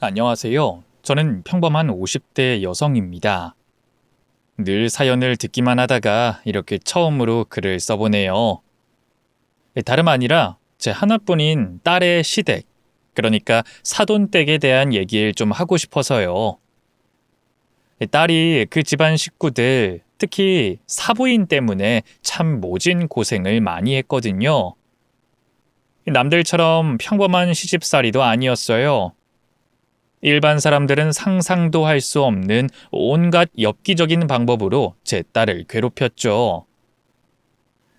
안녕하세요. 저는 평범한 50대 여성입니다. 늘 사연을 듣기만 하다가 이렇게 처음으로 글을 써보네요. 다름 아니라 제 하나뿐인 딸의 시댁, 그러니까 사돈댁에 대한 얘기를 좀 하고 싶어서요. 딸이 그 집안 식구들, 특히 사부인 때문에 참 모진 고생을 많이 했거든요. 남들처럼 평범한 시집살이도 아니었어요. 일반 사람들은 상상도 할 수 없는 온갖 엽기적인 방법으로 제 딸을 괴롭혔죠.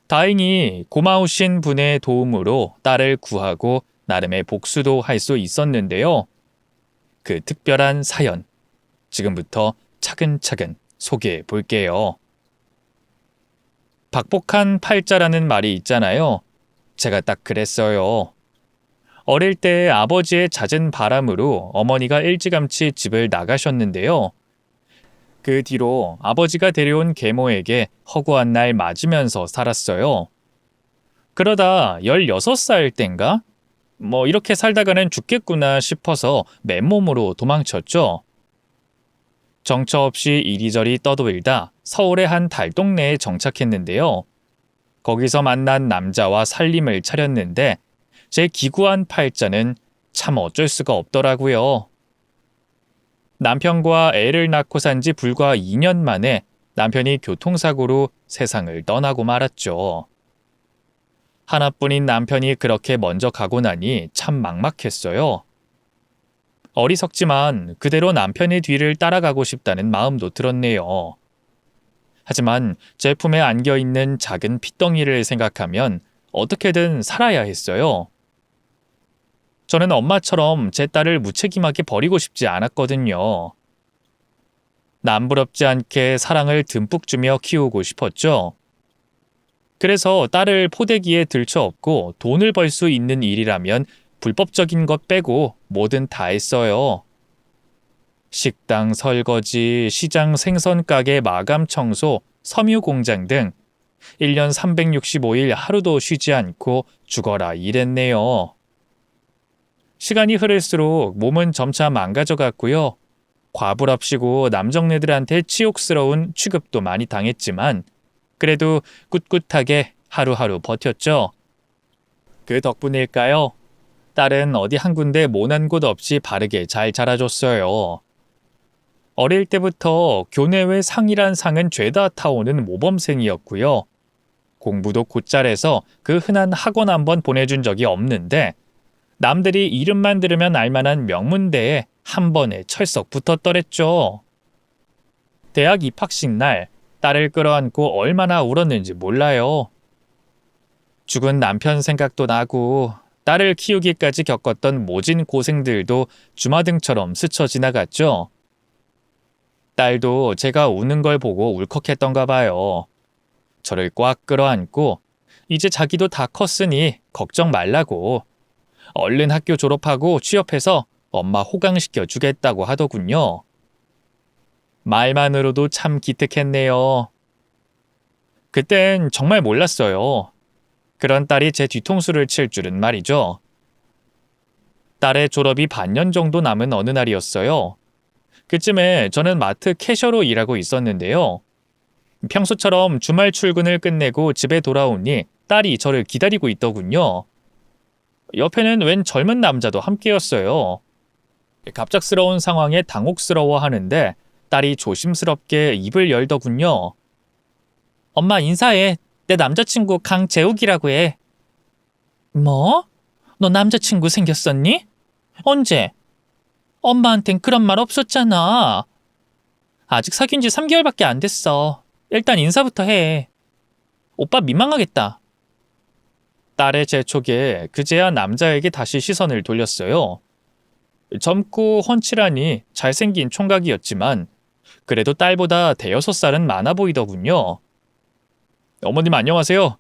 다행히 고마우신 분의 도움으로 딸을 구하고 나름의 복수도 할 수 있었는데요. 그 특별한 사연, 지금부터 차근차근 소개해 볼게요. 박복한 팔자라는 말이 있잖아요. 제가 딱 그랬어요. 어릴 때 아버지의 잦은 바람으로 어머니가 일찌감치 집을 나가셨는데요. 그 뒤로 아버지가 데려온 계모에게 허구한 날 맞으면서 살았어요. 그러다 16살 땐가? 이렇게 살다가는 죽겠구나 싶어서 맨몸으로 도망쳤죠. 정처 없이 이리저리 떠돌다 서울의 한 달동네에 정착했는데요. 거기서 만난 남자와 살림을 차렸는데 제 기구한 팔자는 참 어쩔 수가 없더라고요. 남편과 애를 낳고 산 지 불과 2년 만에 남편이 교통사고로 세상을 떠나고 말았죠. 하나뿐인 남편이 그렇게 먼저 가고 나니 참 막막했어요. 어리석지만 그대로 남편의 뒤를 따라가고 싶다는 마음도 들었네요. 하지만 제 품에 안겨있는 작은 핏덩이를 생각하면 어떻게든 살아야 했어요. 저는 엄마처럼 제 딸을 무책임하게 버리고 싶지 않았거든요. 남부럽지 않게 사랑을 듬뿍 주며 키우고 싶었죠. 그래서 딸을 포대기에 들쳐업고 돈을 벌 수 있는 일이라면 불법적인 것 빼고 뭐든 다 했어요. 식당 설거지, 시장 생선 가게 마감 청소, 섬유 공장 등 1년 365일 하루도 쉬지 않고 죽어라 일했네요. 시간이 흐를수록 몸은 점차 망가져갔고요. 과부랍시고 남정네들한테 치욕스러운 취급도 많이 당했지만 그래도 꿋꿋하게 하루하루 버텼죠. 그 덕분일까요? 딸은 어디 한 군데 모난 곳 없이 바르게 잘 자라줬어요. 어릴 때부터 교내외 상이란 상은 죄다 타오는 모범생이었고요. 공부도 곧잘해서 그 흔한 학원 한번 보내준 적이 없는데 남들이 이름만 들으면 알만한 명문대에 한 번에 철썩 붙었더랬죠. 대학 입학식 날 딸을 끌어안고 얼마나 울었는지 몰라요. 죽은 남편 생각도 나고 딸을 키우기까지 겪었던 모진 고생들도 주마등처럼 스쳐 지나갔죠. 딸도 제가 우는 걸 보고 울컥했던가 봐요. 저를 꽉 끌어안고 이제 자기도 다 컸으니 걱정 말라고 얼른 학교 졸업하고 취업해서 엄마 호강시켜 주겠다고 하더군요. 말만으로도 참 기특했네요. 그땐 정말 몰랐어요. 그런 딸이 제 뒤통수를 칠 줄은 말이죠. 딸의 졸업이 반년 정도 남은 어느 날이었어요. 그쯤에 저는 마트 캐셔로 일하고 있었는데요. 평소처럼 주말 출근을 끝내고 집에 돌아오니 딸이 저를 기다리고 있더군요. 옆에는 웬 젊은 남자도 함께였어요. 갑작스러운 상황에 당혹스러워 하는데 딸이 조심스럽게 입을 열더군요. 엄마 인사해. 내 남자친구 강재욱이라고 해. 뭐? 너 남자친구 생겼었니? 언제? 엄마한텐 그런 말 없었잖아. 아직 사귄 지 3개월밖에 안 됐어. 일단 인사부터 해. 오빠 민망하겠다. 딸의 재촉에 그제야 남자에게 다시 시선을 돌렸어요. 젊고 훤칠하니 잘생긴 총각이었지만 그래도 딸보다 대여섯 살은 많아 보이더군요. 어머님 안녕하세요.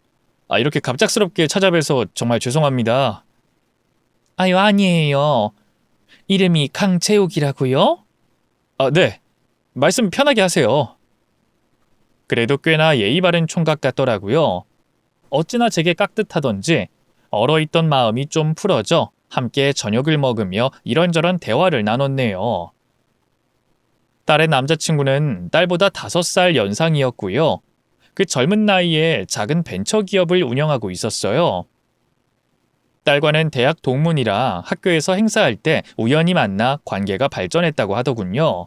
이렇게 갑작스럽게 찾아뵈서 정말 죄송합니다. 아유 아니에요. 이름이 강재욱이라고요? 네. 말씀 편하게 하세요. 그래도 꽤나 예의 바른 총각 같더라고요. 어찌나 제게 깍듯하던지 얼어있던 마음이 좀 풀어져 함께 저녁을 먹으며 이런저런 대화를 나눴네요. 딸의 남자친구는 딸보다 5살 연상이었고요. 그 젊은 나이에 작은 벤처 기업을 운영하고 있었어요. 딸과는 대학 동문이라 학교에서 행사할 때 우연히 만나 관계가 발전했다고 하더군요.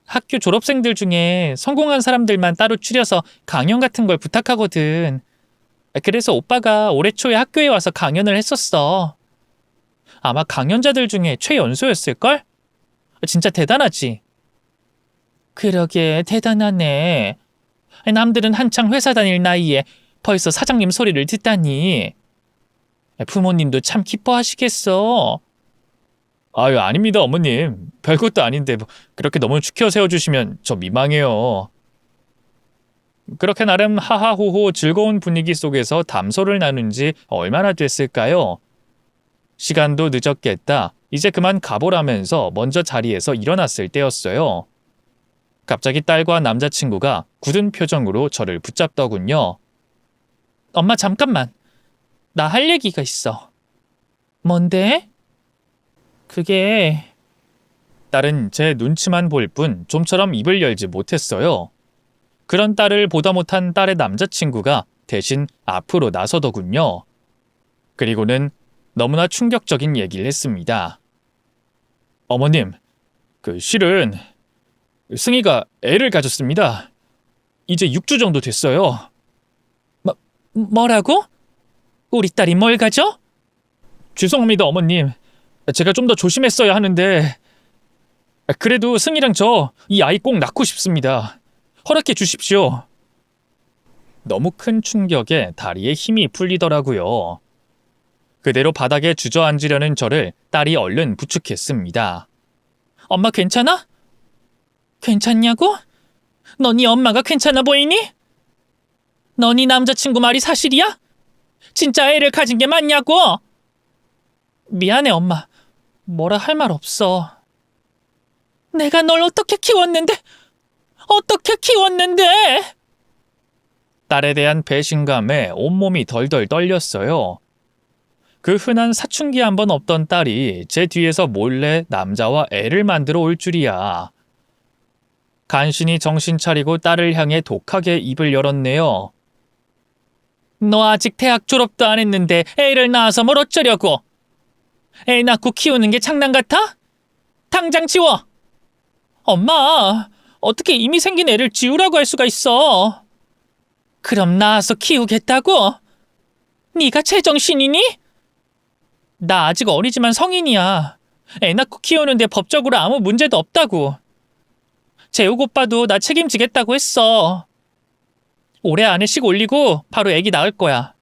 학교 졸업생들 중에 성공한 사람들만 따로 추려서 강연 같은 걸 부탁하거든. 그래서 오빠가 올해 초에 학교에 와서 강연을 했었어. 아마 강연자들 중에 최연소였을걸? 진짜 대단하지? 그러게 대단하네. 남들은 한창 회사 다닐 나이에 벌써 사장님 소리를 듣다니. 부모님도 참 기뻐하시겠어. 아유, 아닙니다, 어머님. 별것도 아닌데 그렇게 너무 추켜 세워주시면 저 민망해요. 그렇게 나름 하하호호 즐거운 분위기 속에서 담소를 나눈 지 얼마나 됐을까요? 시간도 늦었겠다. 이제 그만 가보라면서 먼저 자리에서 일어났을 때였어요. 갑자기 딸과 남자친구가 굳은 표정으로 저를 붙잡더군요. 엄마 잠깐만. 나 할 얘기가 있어. 뭔데? 그게... 딸은 제 눈치만 볼 뿐 좀처럼 입을 열지 못했어요. 그런 딸을 보다 못한 딸의 남자친구가 대신 앞으로 나서더군요. 그리고는 너무나 충격적인 얘기를 했습니다. 어머님, 실은 승희가 애를 가졌습니다. 이제 6주 정도 됐어요. 뭐라고? 우리 딸이 뭘 가져? 죄송합니다, 어머님. 제가 좀 더 조심했어야 하는데 그래도 승희랑 저 이 아이 꼭 낳고 싶습니다. 허락해 주십시오. 너무 큰 충격에 다리에 힘이 풀리더라고요. 그대로 바닥에 주저앉으려는 저를 딸이 얼른 부축했습니다. 엄마 괜찮아? 괜찮냐고? 너 네 엄마가 괜찮아 보이니? 너 네 남자친구 말이 사실이야? 진짜 애를 가진 게 맞냐고? 미안해 엄마. 뭐라 할 말 없어. 내가 널 어떻게 키웠는데? 어떻게 키웠는데? 딸에 대한 배신감에 온몸이 덜덜 떨렸어요. 그 흔한 사춘기 한번 없던 딸이 제 뒤에서 몰래 남자와 애를 만들어 올 줄이야. 간신히 정신 차리고 딸을 향해 독하게 입을 열었네요. 너 아직 대학 졸업도 안 했는데 애를 낳아서 뭘 어쩌려고? 애 낳고 키우는 게 장난 같아? 당장 지워! 엄마, 어떻게 이미 생긴 애를 지우라고 할 수가 있어? 그럼 낳아서 키우겠다고? 네가 제정신이니? 나 아직 어리지만 성인이야. 애 낳고 키우는데 법적으로 아무 문제도 없다고. 재욱 오빠도 나 책임지겠다고 했어. 올해 안에 식 올리고 바로 애기 낳을 거야.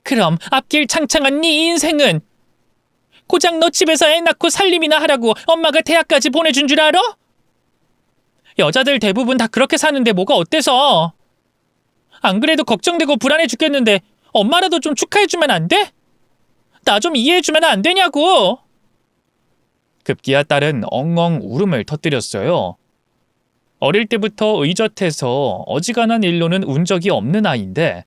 그럼 앞길 창창한 네 인생은? 고작 너 집에서 애 낳고 살림이나 하라고 엄마가 대학까지 보내준 줄 알아? 여자들 대부분 다 그렇게 사는데 뭐가 어때서? 안 그래도 걱정되고 불안해 죽겠는데 엄마라도 좀 축하해주면 안 돼? 나 좀 이해해주면 안 되냐고! 급기야 딸은 엉엉 울음을 터뜨렸어요. 어릴 때부터 의젓해서 어지간한 일로는 운 적이 없는 아이인데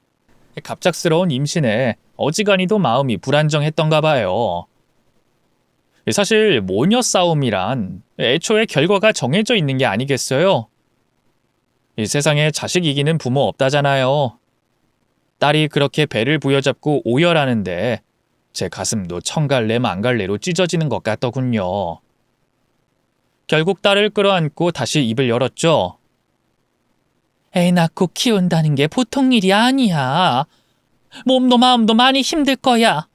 갑작스러운 임신에 어지간히도 마음이 불안정했던가 봐요. 사실 모녀 싸움이란 애초에 결과가 정해져 있는 게 아니겠어요? 이 세상에 자식 이기는 부모 없다잖아요. 딸이 그렇게 배를 부여잡고 오열하는데 제 가슴도 청갈래 망갈래로 찢어지는 것 같더군요. 결국 딸을 끌어안고 다시 입을 열었죠. 애 낳고 키운다는 게 보통 일이 아니야. 몸도 마음도 많이 힘들 거야.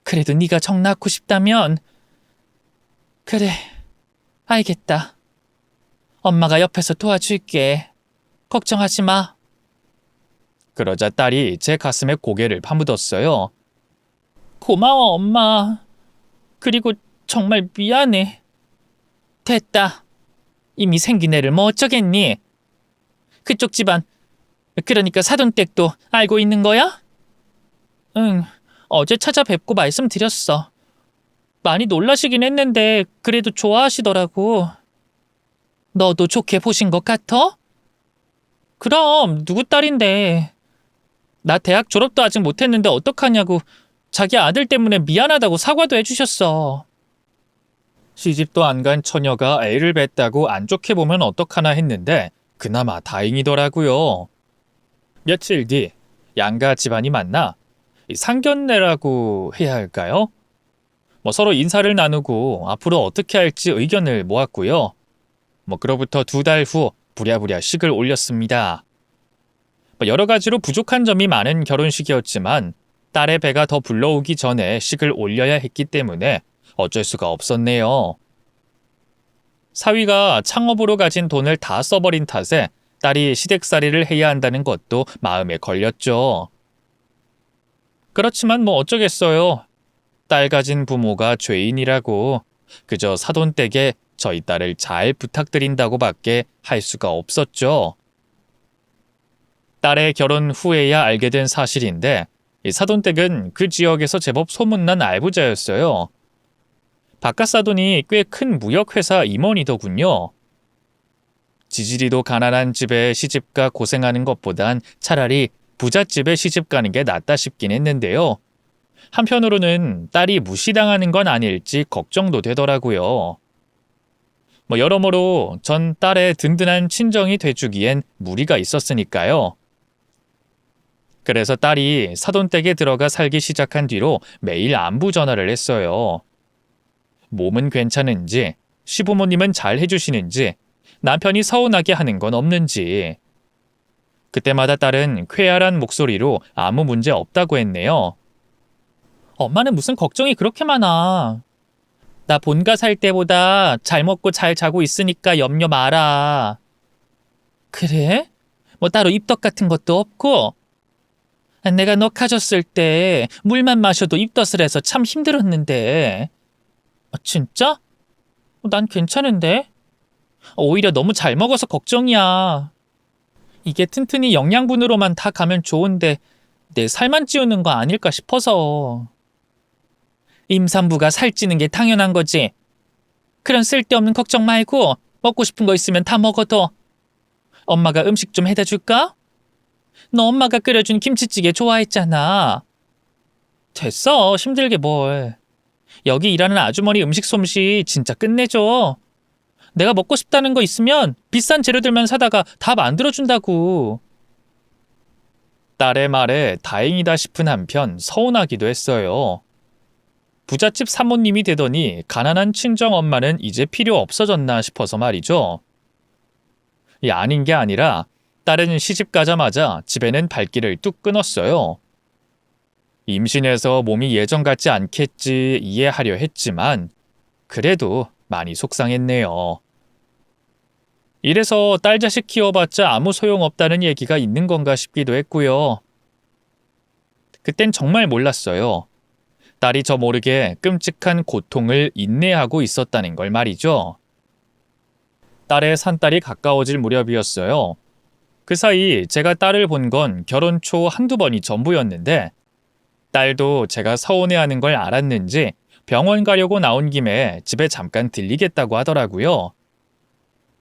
그래도 네가 정 낳고 싶다면 그래, 알겠다. 엄마가 옆에서 도와줄게. 걱정하지 마. 그러자 딸이 제 가슴에 고개를 파묻었어요. 고마워, 엄마. 그리고 정말 미안해. 됐다. 이미 생긴 애를 뭐 어쩌겠니? 그쪽 집안, 그러니까 사돈댁도 알고 있는 거야? 응, 어제 찾아뵙고 말씀드렸어. 많이 놀라시긴 했는데 그래도 좋아하시더라고. 너도 좋게 보신 것 같아? 그럼 누구 딸인데. 나 대학 졸업도 아직 못했는데 어떡하냐고 자기 아들 때문에 미안하다고 사과도 해주셨어. 시집도 안 간 처녀가 애를 뱄다고 안 좋게 보면 어떡하나 했는데 그나마 다행이더라고요. 며칠 뒤 양가 집안이 만나 상견례라고 해야 할까요? 서로 인사를 나누고 앞으로 어떻게 할지 의견을 모았고요. 그로부터 2달 후 부랴부랴 식을 올렸습니다. 여러 가지로 부족한 점이 많은 결혼식이었지만 딸의 배가 더 불러오기 전에 식을 올려야 했기 때문에 어쩔 수가 없었네요. 사위가 창업으로 가진 돈을 다 써버린 탓에 딸이 시댁살이를 해야 한다는 것도 마음에 걸렸죠. 그렇지만 어쩌겠어요. 딸 가진 부모가 죄인이라고 그저 사돈댁에 저희 딸을 잘 부탁드린다고밖에 할 수가 없었죠. 딸의 결혼 후에야 알게 된 사실인데 이 사돈댁은 그 지역에서 제법 소문난 알부자였어요. 바깥 사돈이 꽤 큰 무역회사 임원이더군요. 지지리도 가난한 집에 시집가 고생하는 것보단 차라리 부잣집에 시집가는 게 낫다 싶긴 했는데요. 한편으로는 딸이 무시당하는 건 아닐지 걱정도 되더라고요. 여러모로 전 딸의 든든한 친정이 돼주기엔 무리가 있었으니까요. 그래서 딸이 사돈댁에 들어가 살기 시작한 뒤로 매일 안부 전화를 했어요. 몸은 괜찮은지, 시부모님은 잘 해주시는지, 남편이 서운하게 하는 건 없는지. 그때마다 딸은 쾌활한 목소리로 아무 문제 없다고 했네요. 엄마는 무슨 걱정이 그렇게 많아. 나 본가 살 때보다 잘 먹고 잘 자고 있으니까 염려 마라. 그래? 따로 입덧 같은 것도 없고? 내가 너 가졌을 때 물만 마셔도 입덧을 해서 참 힘들었는데. 진짜? 난 괜찮은데? 오히려 너무 잘 먹어서 걱정이야. 이게 튼튼히 영양분으로만 다 가면 좋은데 내 살만 찌우는 거 아닐까 싶어서. 임산부가 살찌는 게 당연한 거지. 그런 쓸데없는 걱정 말고 먹고 싶은 거 있으면 다 먹어도. 엄마가 음식 좀 해다 줄까? 너 엄마가 끓여준 김치찌개 좋아했잖아. 됐어, 힘들게 뭘. 여기 일하는 아주머니 음식 솜씨 진짜 끝내줘. 내가 먹고 싶다는 거 있으면 비싼 재료들만 사다가 다 만들어준다고. 딸의 말에 다행이다 싶은 한편 서운하기도 했어요. 부잣집 사모님이 되더니 가난한 친정엄마는 이제 필요 없어졌나 싶어서 말이죠. 아닌 게 아니라 딸은 시집 가자마자 집에는 발길을 뚝 끊었어요. 임신해서 몸이 예전 같지 않겠지 이해하려 했지만 그래도 많이 속상했네요. 이래서 딸 자식 키워봤자 아무 소용없다는 얘기가 있는 건가 싶기도 했고요. 그땐 정말 몰랐어요. 딸이 저 모르게 끔찍한 고통을 인내하고 있었다는 걸 말이죠. 딸의 산딸이 가까워질 무렵이었어요. 그 사이 제가 딸을 본 건 결혼 초 한두 번이 전부였는데 딸도 제가 서운해하는 걸 알았는지 병원 가려고 나온 김에 집에 잠깐 들리겠다고 하더라고요.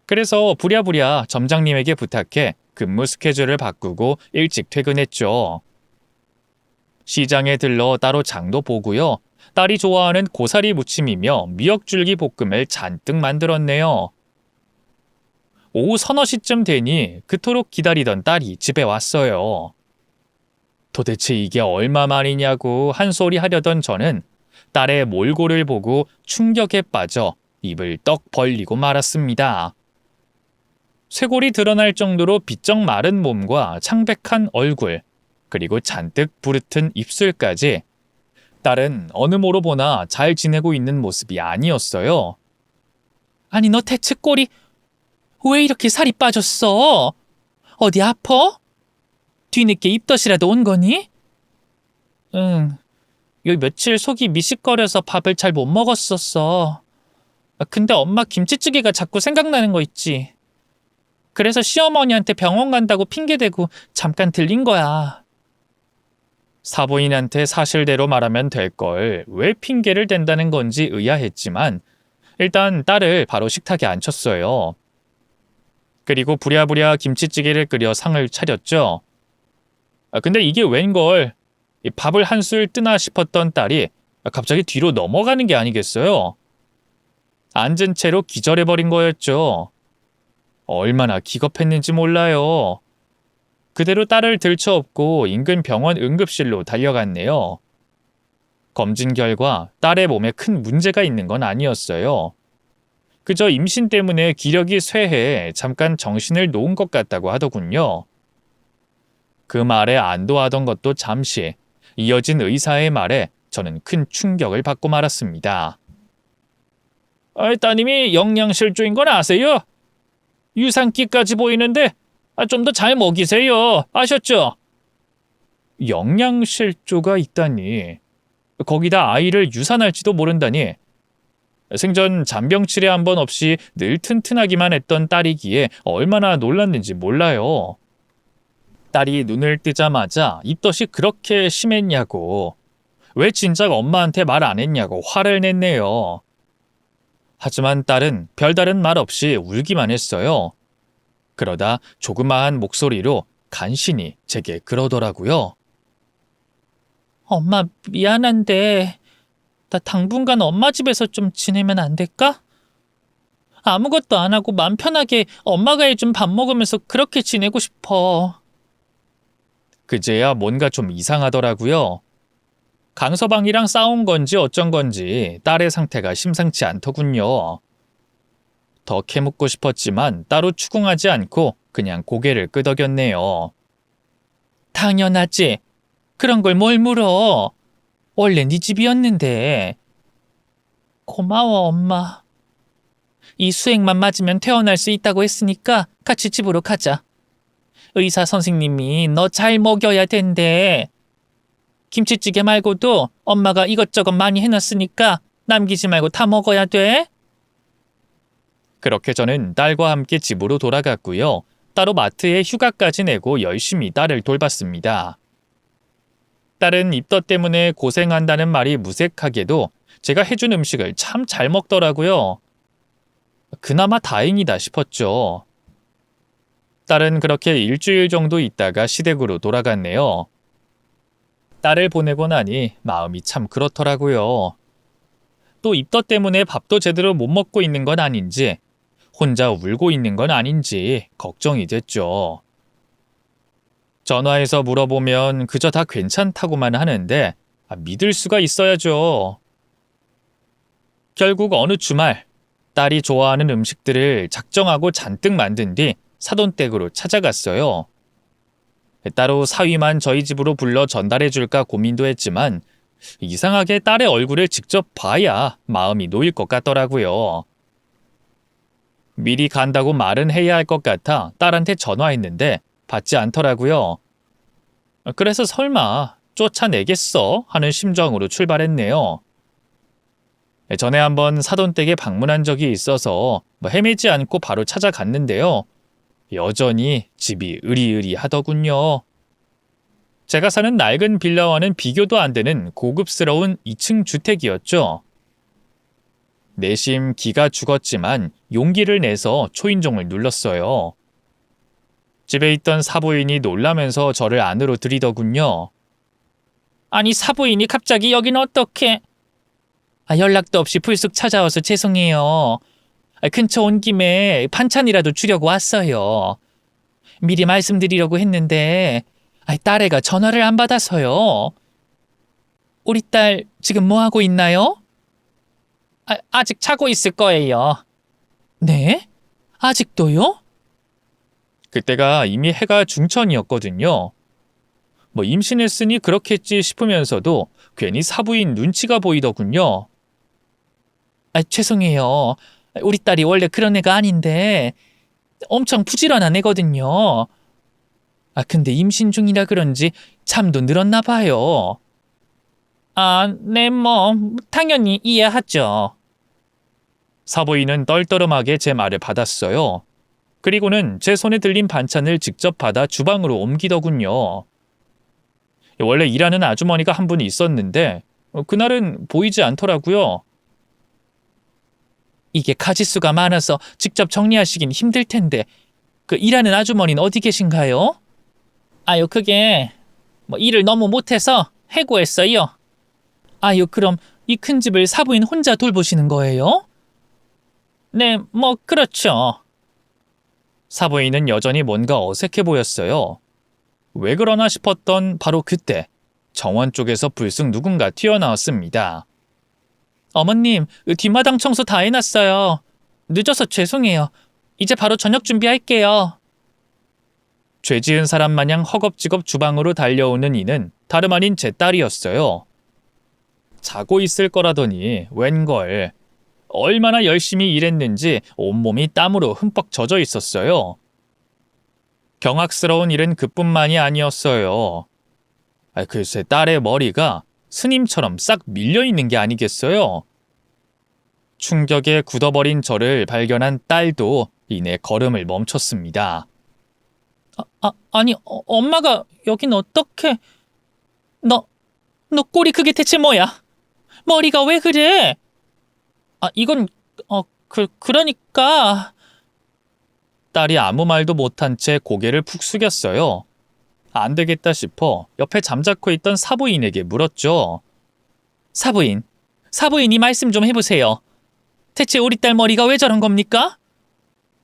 그래서 부랴부랴 점장님에게 부탁해 근무 스케줄을 바꾸고 일찍 퇴근했죠. 시장에 들러 따로 장도 보고요. 딸이 좋아하는 고사리 무침이며 미역줄기 볶음을 잔뜩 만들었네요. 오후 서너 시쯤 되니 그토록 기다리던 딸이 집에 왔어요. 도대체 이게 얼마만이냐고 한 소리 하려던 저는 딸의 몰골을 보고 충격에 빠져 입을 떡 벌리고 말았습니다. 쇄골이 드러날 정도로 비쩍 마른 몸과 창백한 얼굴, 그리고 잔뜩 부르튼 입술까지 딸은 어느 모로 보나 잘 지내고 있는 모습이 아니었어요. 아니 너 대체 꼴이 왜 이렇게 살이 빠졌어? 어디 아파? 뒤늦게 입덧이라도 온 거니? 응, 요 며칠 속이 미식거려서 밥을 잘 못 먹었었어. 근데 엄마 김치찌개가 자꾸 생각나는 거 있지. 그래서 시어머니한테 병원 간다고 핑계대고 잠깐 들린 거야. 사부인한테 사실대로 말하면 될 걸 왜 핑계를 댄다는 건지 의아했지만 일단 딸을 바로 식탁에 앉혔어요. 그리고 부랴부랴 김치찌개를 끓여 상을 차렸죠. 근데 이게 웬걸? 이 밥을 한술 뜨나 싶었던 딸이 갑자기 뒤로 넘어가는 게 아니겠어요? 앉은 채로 기절해버린 거였죠. 얼마나 기겁했는지 몰라요. 그대로 딸을 들쳐업고 인근 병원 응급실로 달려갔네요. 검진 결과 딸의 몸에 큰 문제가 있는 건 아니었어요. 그저 임신 때문에 기력이 쇠해 잠깐 정신을 놓은 것 같다고 하더군요. 그 말에 안도하던 것도 잠시, 이어진 의사의 말에 저는 큰 충격을 받고 말았습니다. 따님이 영양실조인 건 아세요? 유산기까지 보이는데 좀 더 잘 먹이세요. 아셨죠? 영양실조가 있다니. 거기다 아이를 유산할지도 모른다니. 생전 잔병 치레 한 번 없이 늘 튼튼하기만 했던 딸이기에 얼마나 놀랐는지 몰라요. 딸이 눈을 뜨자마자 입덧이 그렇게 심했냐고, 왜 진작 엄마한테 말 안 했냐고 화를 냈네요. 하지만 딸은 별다른 말 없이 울기만 했어요. 그러다 조그마한 목소리로 간신히 제게 그러더라고요. 엄마 미안한데 나 당분간 엄마 집에서 좀 지내면 안 될까? 아무것도 안 하고 맘 편하게 엄마가 해준 밥 먹으면서 그렇게 지내고 싶어. 그제야 뭔가 좀 이상하더라고요. 강서방이랑 싸운 건지 어쩐 건지 딸의 상태가 심상치 않더군요. 더 캐묻고 싶었지만 따로 추궁하지 않고 그냥 고개를 끄덕였네요. 당연하지. 그런 걸 뭘 물어. 원래 네 집이었는데. 고마워, 엄마. 이 수액만 맞으면 퇴원할 수 있다고 했으니까 같이 집으로 가자. 의사 선생님이 너 잘 먹여야 된대. 김치찌개 말고도 엄마가 이것저것 많이 해놨으니까 남기지 말고 다 먹어야 돼. 그렇게 저는 딸과 함께 집으로 돌아갔고요. 따로 마트에 휴가까지 내고 열심히 딸을 돌봤습니다. 딸은 입덧 때문에 고생한다는 말이 무색하게도 제가 해준 음식을 참 잘 먹더라고요. 그나마 다행이다 싶었죠. 딸은 그렇게 일주일 정도 있다가 시댁으로 돌아갔네요. 딸을 보내고 나니 마음이 참 그렇더라고요. 또 입덧 때문에 밥도 제대로 못 먹고 있는 건 아닌지, 혼자 울고 있는 건 아닌지 걱정이 됐죠. 전화해서 물어보면 그저 다 괜찮다고만 하는데 믿을 수가 있어야죠. 결국 어느 주말 딸이 좋아하는 음식들을 작정하고 잔뜩 만든 뒤 사돈댁으로 찾아갔어요. 따로 사위만 저희 집으로 불러 전달해 줄까 고민도 했지만 이상하게 딸의 얼굴을 직접 봐야 마음이 놓일 것 같더라고요. 미리 간다고 말은 해야 할 것 같아 딸한테 전화했는데 받지 않더라고요. 그래서 설마 쫓아내겠어 하는 심정으로 출발했네요. 전에 한번 사돈댁에 방문한 적이 있어서 헤매지 않고 바로 찾아갔는데요. 여전히 집이 으리으리하더군요. 제가 사는 낡은 빌라와는 비교도 안 되는 고급스러운 2층 주택이었죠. 내심 기가 죽었지만 용기를 내서 초인종을 눌렀어요. 집에 있던 사부인이 놀라면서 저를 안으로 들이더군요. 아니 사부인이 갑자기 여긴 어떻게? 연락도 없이 불쑥 찾아와서 죄송해요. 근처 온 김에 반찬이라도 주려고 왔어요. 미리 말씀드리려고 했는데 딸애가 전화를 안 받아서요. 우리 딸 지금 뭐 하고 있나요? 아직 자고 있을 거예요. 네? 아직도요? 그때가 이미 해가 중천이었거든요. 임신했으니 그렇겠지 싶으면서도 괜히 사부인 눈치가 보이더군요. 죄송해요. 우리 딸이 원래 그런 애가 아닌데 엄청 부지런한 애거든요. 근데 임신 중이라 그런지 잠도 늘었나 봐요. 네, 당연히 이해하죠. 사부인은 떨떠름하게 제 말을 받았어요. 그리고는 제 손에 들린 반찬을 직접 받아 주방으로 옮기더군요. 원래 일하는 아주머니가 한 분 있었는데 그날은 보이지 않더라고요. 이게 가짓수가 많아서 직접 정리하시긴 힘들 텐데 그 일하는 아주머니는 어디 계신가요? 그게 일을 너무 못해서 해고했어요. 아유, 그럼 이 큰 집을 사부인 혼자 돌보시는 거예요? 네, 그렇죠. 사부인은 여전히 뭔가 어색해 보였어요. 왜 그러나 싶었던 바로 그때 정원 쪽에서 불쑥 누군가 튀어나왔습니다. 어머님, 뒷마당 청소 다 해놨어요. 늦어서 죄송해요. 이제 바로 저녁 준비할게요. 죄 지은 사람 마냥 허겁지겁 주방으로 달려오는 이는 다름 아닌 제 딸이었어요. 자고 있을 거라더니 웬걸. 얼마나 열심히 일했는지 온몸이 땀으로 흠뻑 젖어 있었어요. 경악스러운 일은 그뿐만이 아니었어요. 글쎄 딸의 머리가 스님처럼 싹 밀려있는 게 아니겠어요? 충격에 굳어버린 저를 발견한 딸도 이내 걸음을 멈췄습니다. 아니, 엄마가 여긴 어떻게... 너 꼴이 그게 대체 뭐야? 머리가 왜 그래? 이건 그러니까... 딸이 아무 말도 못한 채 고개를 푹 숙였어요. 안 되겠다 싶어 옆에 잠자코 있던 사부인에게 물었죠. 사부인이 말씀 좀 해보세요. 대체 우리 딸 머리가 왜 저런 겁니까?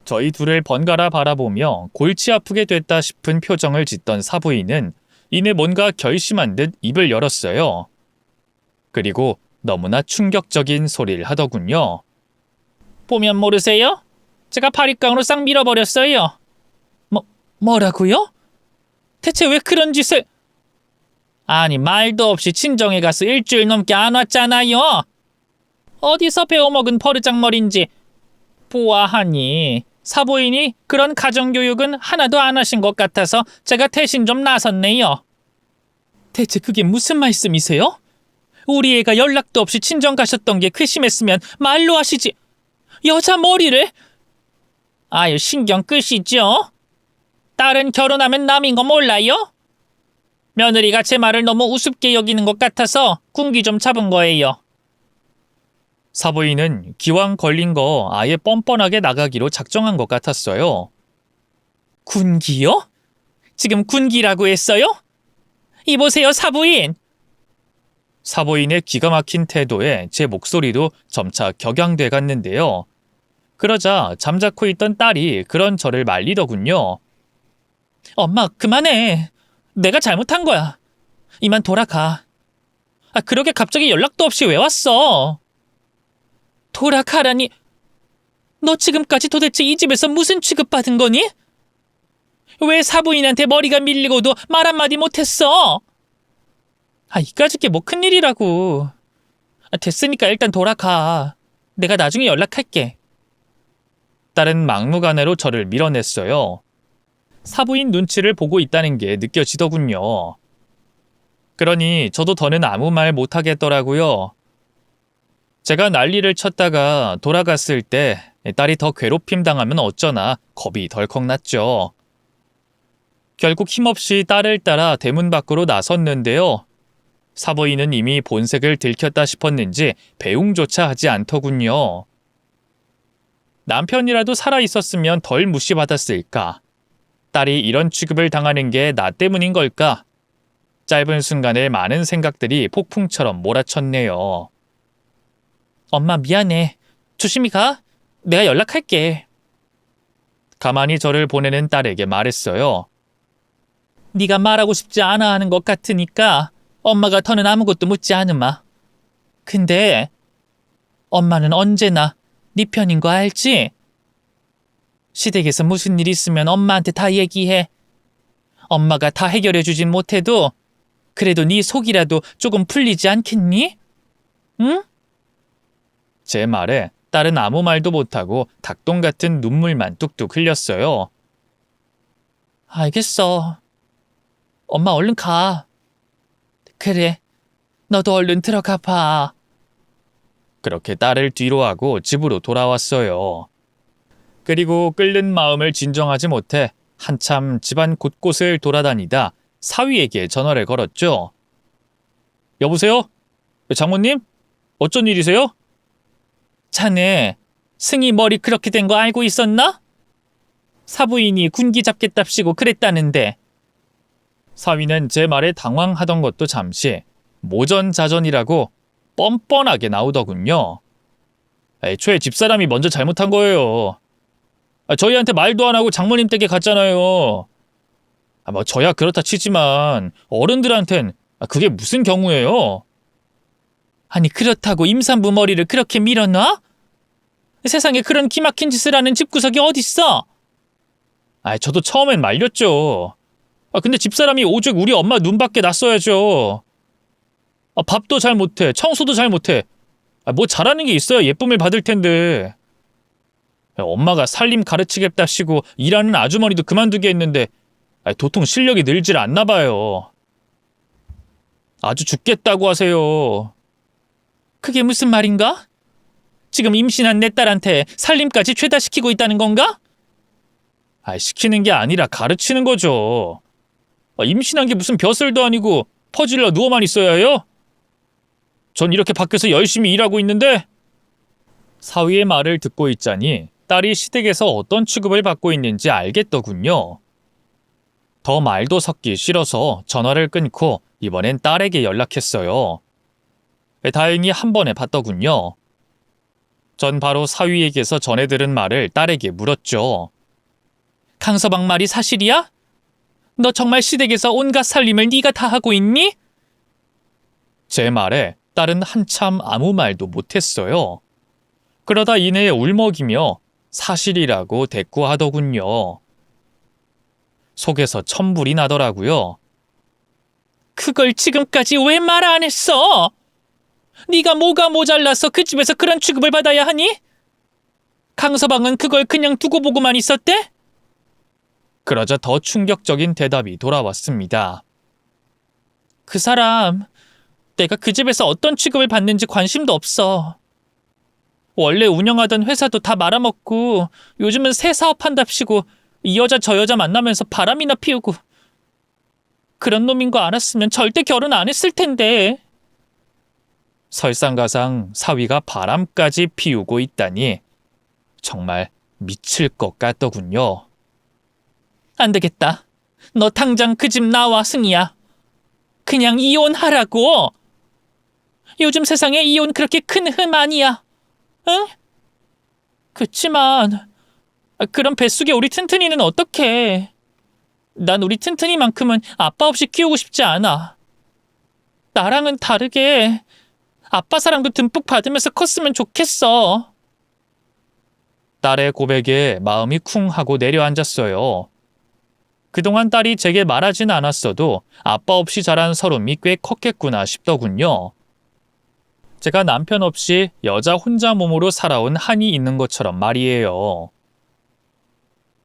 저희 둘을 번갈아 바라보며 골치 아프게 됐다 싶은 표정을 짓던 사부인은 이내 뭔가 결심한 듯 입을 열었어요. 그리고 너무나 충격적인 소리를 하더군요. 보면 모르세요? 제가 바리깡으로 싹 밀어버렸어요. 뭐라고요? 대체 왜 그런 짓을... 아니, 말도 없이 친정에 가서 일주일 넘게 안 왔잖아요. 어디서 배워먹은 버르장머리인지. 보아하니 사부인이 그런 가정교육은 하나도 안 하신 것 같아서 제가 대신 좀 나섰네요. 대체 그게 무슨 말씀이세요? 우리 애가 연락도 없이 친정 가셨던 게 괘씸했으면 말로 하시지. 여자 머리를? 아유, 신경 끄시죠? 딸은 결혼하면 남인 거 몰라요? 며느리가 제 말을 너무 우습게 여기는 것 같아서 군기 좀 잡은 거예요. 사부인은 기왕 걸린 거 아예 뻔뻔하게 나가기로 작정한 것 같았어요. 군기요? 지금 군기라고 했어요? 이보세요, 사부인. 사부인의 기가 막힌 태도에 제 목소리도 점차 격양돼 갔는데요. 그러자 잠자코 있던 딸이 그런 저를 말리더군요. 엄마, 그만해. 내가 잘못한 거야. 이만 돌아가. 그러게 갑자기 연락도 없이 왜 왔어? 돌아가라니. 너 지금까지 도대체 이 집에서 무슨 취급받은 거니? 왜 사부인한테 머리가 밀리고도 말 한마디 못했어? 이까짓 게 뭐 큰일이라고. 됐으니까 일단 돌아가. 내가 나중에 연락할게. 딸은 막무가내로 저를 밀어냈어요. 사부인 눈치를 보고 있다는 게 느껴지더군요. 그러니 저도 더는 아무 말 못하겠더라고요. 제가 난리를 쳤다가 돌아갔을 때 딸이 더 괴롭힘 당하면 어쩌나 겁이 덜컥 났죠. 결국 힘없이 딸을 따라 대문 밖으로 나섰는데요. 사부인은 이미 본색을 들켰다 싶었는지 배웅조차 하지 않더군요. 남편이라도 살아있었으면 덜 무시받았을까? 딸이 이런 취급을 당하는 게 나 때문인 걸까? 짧은 순간에 많은 생각들이 폭풍처럼 몰아쳤네요. 엄마, 미안해. 조심히 가. 내가 연락할게. 가만히 저를 보내는 딸에게 말했어요. 네가 말하고 싶지 않아 하는 것 같으니까 엄마가 더는 아무것도 묻지 않으마. 근데 엄마는 언제나 네 편인 거 알지? 시댁에서 무슨 일 있으면 엄마한테 다 얘기해. 엄마가 다 해결해 주진 못해도 그래도 네 속이라도 조금 풀리지 않겠니? 응? 제 말에 딸은 아무 말도 못하고 닭똥 같은 눈물만 뚝뚝 흘렸어요. 알겠어. 엄마 얼른 가. 그래, 너도 얼른 들어가 봐. 그렇게 딸을 뒤로 하고 집으로 돌아왔어요. 그리고 끓는 마음을 진정하지 못해 한참 집안 곳곳을 돌아다니다 사위에게 전화를 걸었죠. 여보세요? 장모님? 어쩐 일이세요? 자네, 승희 머리 그렇게 된 거 알고 있었나? 사부인이 군기 잡겠답시고 그랬다는데. 사위는 제 말에 당황하던 것도 잠시 모전자전이라고 뻔뻔하게 나오더군요. 애초에 집사람이 먼저 잘못한 거예요. 저희한테 말도 안 하고 장모님 댁에 갔잖아요. 뭐 저야 그렇다 치지만 어른들한텐 그게 무슨 경우예요? 아니 그렇다고 임산부 머리를 그렇게 밀어놔? 세상에 그런 기막힌 짓을 하는 집구석이 어딨어? 저도 처음엔 말렸죠. 근데 집사람이 오죽 우리 엄마 눈밖에 났어야죠. 밥도 잘 못해, 청소도 잘 못해. 뭐 잘하는 게 있어야 예쁨을 받을 텐데. 엄마가 살림 가르치겠다시고 일하는 아주머니도 그만두게 했는데 도통 실력이 늘질 않나 봐요. 아주 죽겠다고 하세요. 그게 무슨 말인가? 지금 임신한 내 딸한테 살림까지 죄다 시키고 있다는 건가? 시키는 게 아니라 가르치는 거죠. 임신한 게 무슨 벼슬도 아니고 퍼질러 누워만 있어야 해요? 전 이렇게 밖에서 열심히 일하고 있는데. 사위의 말을 듣고 있자니 딸이 시댁에서 어떤 취급을 받고 있는지 알겠더군요. 더 말도 섞기 싫어서 전화를 끊고 이번엔 딸에게 연락했어요. 다행히 한 번에 받더군요. 전 바로 사위에게서 전해 들은 말을 딸에게 물었죠. 강서방 말이 사실이야? 너 정말 시댁에서 온갖 살림을 네가 다 하고 있니? 제 말에 딸은 한참 아무 말도 못했어요. 그러다 이내에 울먹이며 사실이라고 대꾸하더군요. 속에서 천불이 나더라고요. 그걸 지금까지 왜 말 안 했어? 네가 뭐가 모자라서 그 집에서 그런 취급을 받아야 하니? 강서방은 그걸 그냥 두고 보고만 있었대? 그러자 더 충격적인 대답이 돌아왔습니다. 그 사람, 내가 그 집에서 어떤 취급을 받는지 관심도 없어. 원래 운영하던 회사도 다 말아먹고 요즘은 새 사업한답시고 이 여자 저 여자 만나면서 바람이나 피우고. 그런 놈인 거 알았으면 절대 결혼 안 했을 텐데. 설상가상 사위가 바람까지 피우고 있다니 정말 미칠 것 같더군요. 안 되겠다. 너 당장 그 집 나와, 승희야. 그냥 이혼하라고. 요즘 세상에 이혼 그렇게 큰 흠 아니야. 응? 그치만 그럼 뱃속에 우리 튼튼이는 어떡해. 난 우리 튼튼이만큼은 아빠 없이 키우고 싶지 않아. 나랑은 다르게 아빠 사랑도 듬뿍 받으면서 컸으면 좋겠어. 딸의 고백에 마음이 쿵 하고 내려앉았어요. 그동안 딸이 제게 말하진 않았어도 아빠 없이 자란 서름이 꽤 컸겠구나 싶더군요. 제가 남편 없이 여자 혼자 몸으로 살아온 한이 있는 것처럼 말이에요.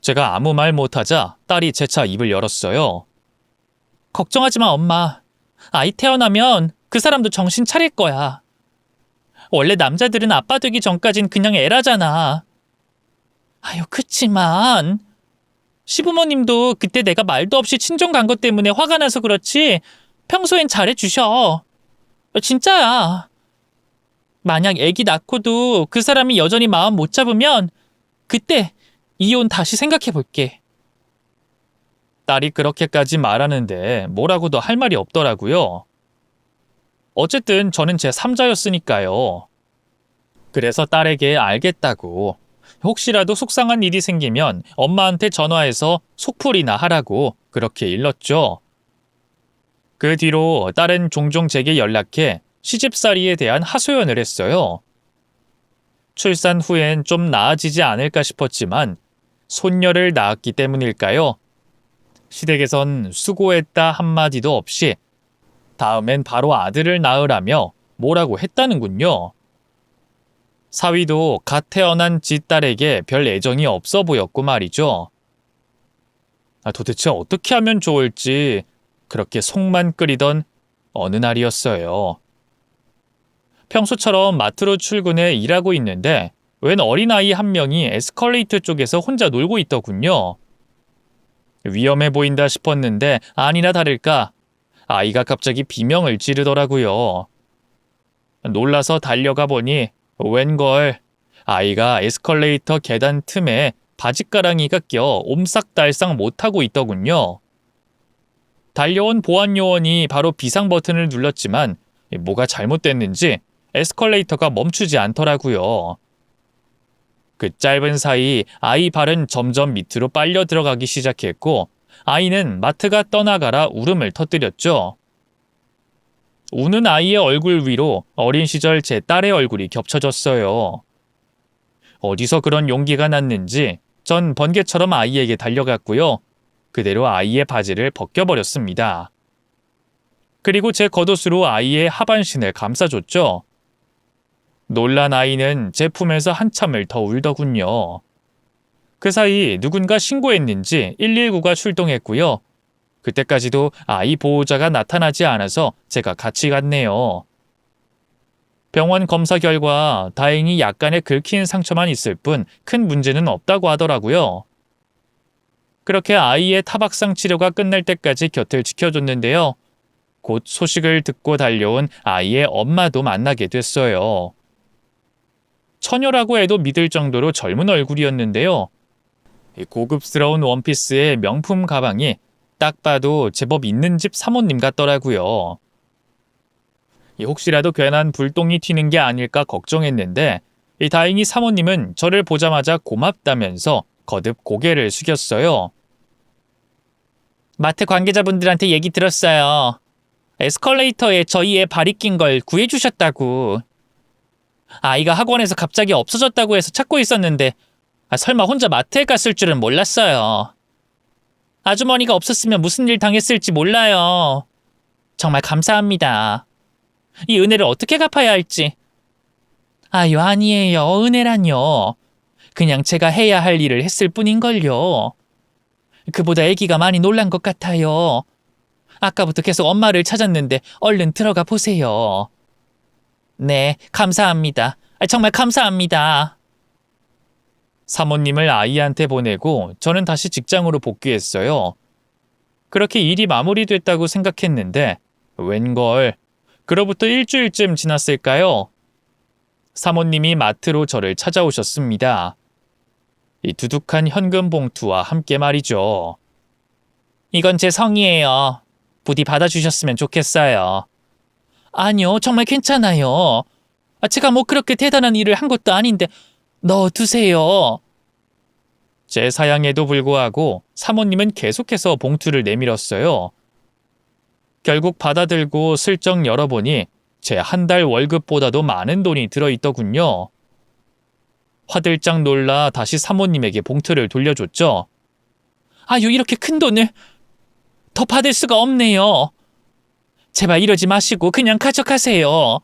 제가 아무 말 못하자 딸이 재차 입을 열었어요. 걱정하지 마, 엄마. 아이 태어나면 그 사람도 정신 차릴 거야. 원래 남자들은 아빠 되기 전까진 그냥 애라잖아. 아유, 그치만 시부모님도 그때 내가 말도 없이 친정 간 것 때문에 화가 나서 그렇지 평소엔 잘해주셔. 진짜야. 만약 애기 낳고도 그 사람이 여전히 마음 못 잡으면 그때 이혼 다시 생각해볼게. 딸이 그렇게까지 말하는데 뭐라고도 할 말이 없더라고요. 어쨌든 저는 제 3자였으니까요. 그래서 딸에게 알겠다고, 혹시라도 속상한 일이 생기면 엄마한테 전화해서 속풀이나 하라고 그렇게 일렀죠. 그 뒤로 딸은 종종 제게 연락해 시집살이에 대한 하소연을 했어요. 출산 후엔 좀 나아지지 않을까 싶었지만 손녀를 낳았기 때문일까요? 시댁에선 수고했다 한마디도 없이 다음엔 바로 아들을 낳으라며 뭐라고 했다는군요. 사위도 갓 태어난 뒷딸에게 별 애정이 없어 보였고 말이죠. 도대체 어떻게 하면 좋을지 그렇게 속만 끓이던 어느 날이었어요. 평소처럼 마트로 출근해 일하고 있는데 웬 어린아이 한 명이 에스컬레이터 쪽에서 혼자 놀고 있더군요. 위험해 보인다 싶었는데 아니나 다를까 아이가 갑자기 비명을 지르더라고요. 놀라서 달려가 보니 웬걸 아이가 에스컬레이터 계단 틈에 바짓가랑이가 껴 옴싹달싹 못하고 있더군요. 달려온 보안 요원이 바로 비상 버튼을 눌렀지만 뭐가 잘못됐는지 에스컬레이터가 멈추지 않더라고요. 그 짧은 사이 아이 발은 점점 밑으로 빨려 들어가기 시작했고 아이는 마트가 떠나가라 울음을 터뜨렸죠. 우는 아이의 얼굴 위로 어린 시절 제 딸의 얼굴이 겹쳐졌어요. 어디서 그런 용기가 났는지 전 번개처럼 아이에게 달려갔고요. 그대로 아이의 바지를 벗겨버렸습니다. 그리고 제 겉옷으로 아이의 하반신을 감싸줬죠. 놀란 아이는 제 품에서 한참을 더 울더군요. 그 사이 누군가 신고했는지 119가 출동했고요. 그때까지도 아이 보호자가 나타나지 않아서 제가 같이 갔네요. 병원 검사 결과 다행히 약간의 긁힌 상처만 있을 뿐 큰 문제는 없다고 하더라고요. 그렇게 아이의 타박상 치료가 끝날 때까지 곁을 지켜줬는데요. 곧 소식을 듣고 달려온 아이의 엄마도 만나게 됐어요. 처녀라고 해도 믿을 정도로 젊은 얼굴이었는데요. 고급스러운 원피스에 명품 가방이 딱 봐도 제법 있는 집 사모님 같더라고요. 혹시라도 괜한 불똥이 튀는 게 아닐까 걱정했는데 다행히 사모님은 저를 보자마자 고맙다면서 거듭 고개를 숙였어요. 마트 관계자분들한테 얘기 들었어요. 에스컬레이터에 저희 애 발이 낀 걸 구해주셨다고. 아이가 학원에서 갑자기 없어졌다고 해서 찾고 있었는데 설마 혼자 마트에 갔을 줄은 몰랐어요. 아주머니가 없었으면 무슨 일 당했을지 몰라요. 정말 감사합니다. 이 은혜를 어떻게 갚아야 할지. 아유, 아니에요. 은혜란요. 그냥 제가 해야 할 일을 했을 뿐인걸요. 그보다 아기가 많이 놀란 것 같아요. 아까부터 계속 엄마를 찾았는데 얼른 들어가 보세요. 네, 감사합니다. 정말 감사합니다. 사모님을 아이한테 보내고 저는 다시 직장으로 복귀했어요. 그렇게 일이 마무리됐다고 생각했는데 웬걸 그로부터 일주일쯤 지났을까요? 사모님이 마트로 저를 찾아오셨습니다. 이 두둑한 현금 봉투와 함께 말이죠. 이건 제 성의예요. 부디 받아주셨으면 좋겠어요. 아니요, 정말 괜찮아요. 제가 뭐 그렇게 대단한 일을 한 것도 아닌데 넣어두세요. 제 사양에도 불구하고 사모님은 계속해서 봉투를 내밀었어요. 결국 받아들고 슬쩍 열어보니 제 한 달 월급보다도 많은 돈이 들어있더군요. 화들짝 놀라 다시 사모님에게 봉투를 돌려줬죠. 아유, 이렇게 큰 돈을 더 받을 수가 없네요. 제발 이러지 마시고 그냥 가져가세요.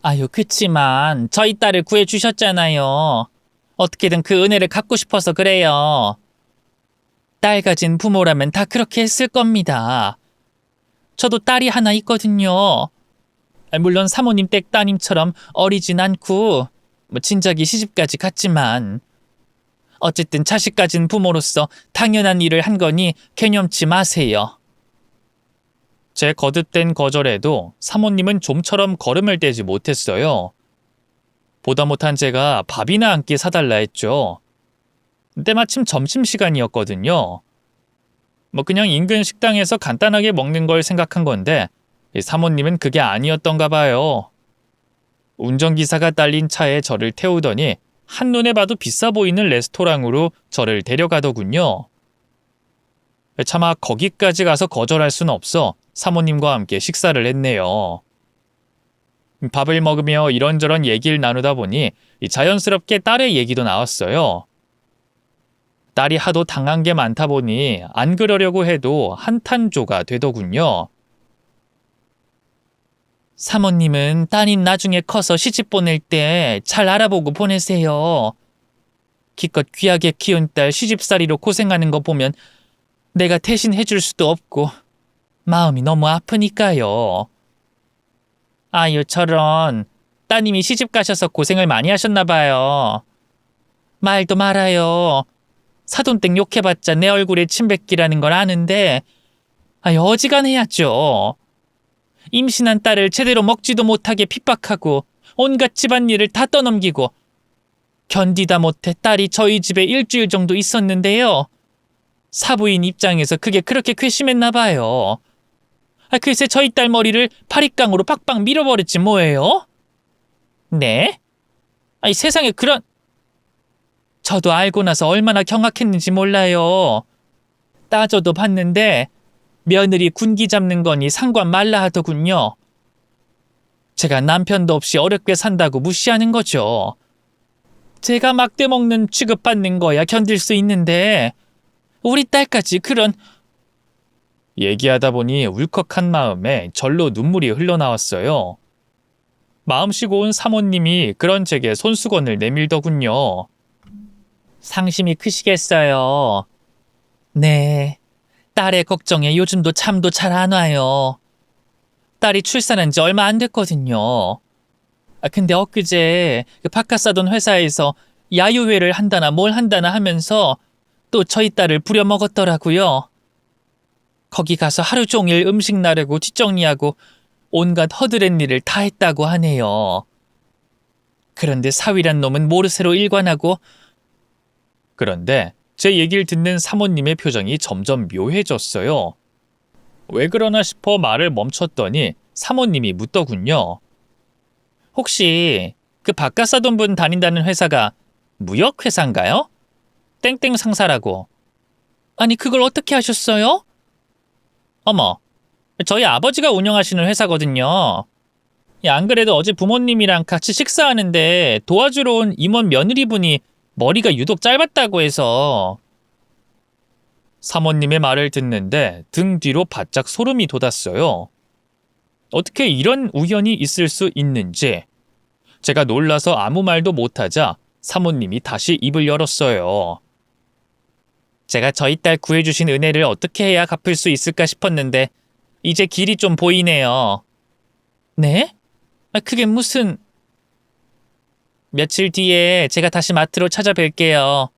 아유, 그치만 저희 딸을 구해주셨잖아요. 어떻게든 그 은혜를 갚고 싶어서 그래요. 딸 가진 부모라면 다 그렇게 했을 겁니다. 저도 딸이 하나 있거든요. 물론 사모님 댁 따님처럼 어리진 않고 진작에 시집까지 갔지만 어쨌든 자식 가진 부모로서 당연한 일을 한 거니 개념치 마세요. 제 거듭된 거절에도 사모님은 좀처럼 걸음을 떼지 못했어요. 보다 못한 제가 밥이나 한 끼 사달라 했죠. 때마침 점심시간이었거든요. 그냥 인근 식당에서 간단하게 먹는 걸 생각한 건데 사모님은 그게 아니었던가 봐요. 운전기사가 딸린 차에 저를 태우더니 한눈에 봐도 비싸 보이는 레스토랑으로 저를 데려가더군요. 차마 거기까지 가서 거절할 순 없어 사모님과 함께 식사를 했네요. 밥을 먹으며 이런저런 얘기를 나누다 보니 자연스럽게 딸의 얘기도 나왔어요. 딸이 하도 당한 게 많다 보니 안 그러려고 해도 한탄조가 되더군요. 사모님은 따님 나중에 커서 시집 보낼 때 잘 알아보고 보내세요. 기껏 귀하게 키운 딸 시집살이로 고생하는 거 보면 내가 대신 해줄 수도 없고 마음이 너무 아프니까요. 아유, 저런. 따님이 시집 가셔서 고생을 많이 하셨나 봐요. 말도 말아요. 사돈댁 욕해봤자 내 얼굴에 침 뱉기라는 걸 아는데 아유, 어지간해야죠. 임신한 딸을 제대로 먹지도 못하게 핍박하고 온갖 집안일을 다 떠넘기고 견디다 못해 딸이 저희 집에 일주일 정도 있었는데요. 사부인 입장에서 그게 그렇게 괘씸했나 봐요. 글쎄 저희 딸 머리를 바리깡으로 팍팍 밀어버렸지 뭐예요? 네? 세상에 그런... 저도 알고 나서 얼마나 경악했는지 몰라요. 따져도 봤는데 며느리 군기 잡는 거니 상관 말라 하더군요. 제가 남편도 없이 어렵게 산다고 무시하는 거죠. 제가 막대 먹는 취급받는 거야 견딜 수 있는데 우리 딸까지 그런... 얘기하다 보니 울컥한 마음에 절로 눈물이 흘러나왔어요. 마음씨고 온 사모님이 그런 제게 손수건을 내밀더군요. 상심이 크시겠어요. 네, 딸의 걱정에 요즘도 잠도 잘 안 와요. 딸이 출산한 지 얼마 안 됐거든요. 근데 엊그제 그 바깥 사돈 회사에서 야유회를 한다나 뭘 한다나 하면서 또 저희 딸을 부려먹었더라고요. 거기 가서 하루 종일 음식 나르고 뒷정리하고 온갖 허드렛 일을 다 했다고 하네요. 그런데 사위란 놈은 모르쇠로 일관하고... 그런데 제 얘기를 듣는 사모님의 표정이 점점 묘해졌어요. 왜 그러나 싶어 말을 멈췄더니 사모님이 묻더군요. 혹시 그 바깥 사돈분 다닌다는 회사가 무역회사인가요? 땡땡 상사라고. 아니 그걸 어떻게 하셨어요? 어머, 저희 아버지가 운영하시는 회사거든요. 안 그래도 어제 부모님이랑 같이 식사하는데 도와주러 온 임원 며느리분이 머리가 유독 짧았다고 해서... 사모님의 말을 듣는데 등 뒤로 바짝 소름이 돋았어요. 어떻게 이런 우연이 있을 수 있는지. 제가 놀라서 아무 말도 못하자 사모님이 다시 입을 열었어요. 제가 저희 딸 구해주신 은혜를 어떻게 해야 갚을 수 있을까 싶었는데 이제 길이 좀 보이네요. 네? 그게 무슨... 며칠 뒤에 제가 다시 마트로 찾아뵐게요.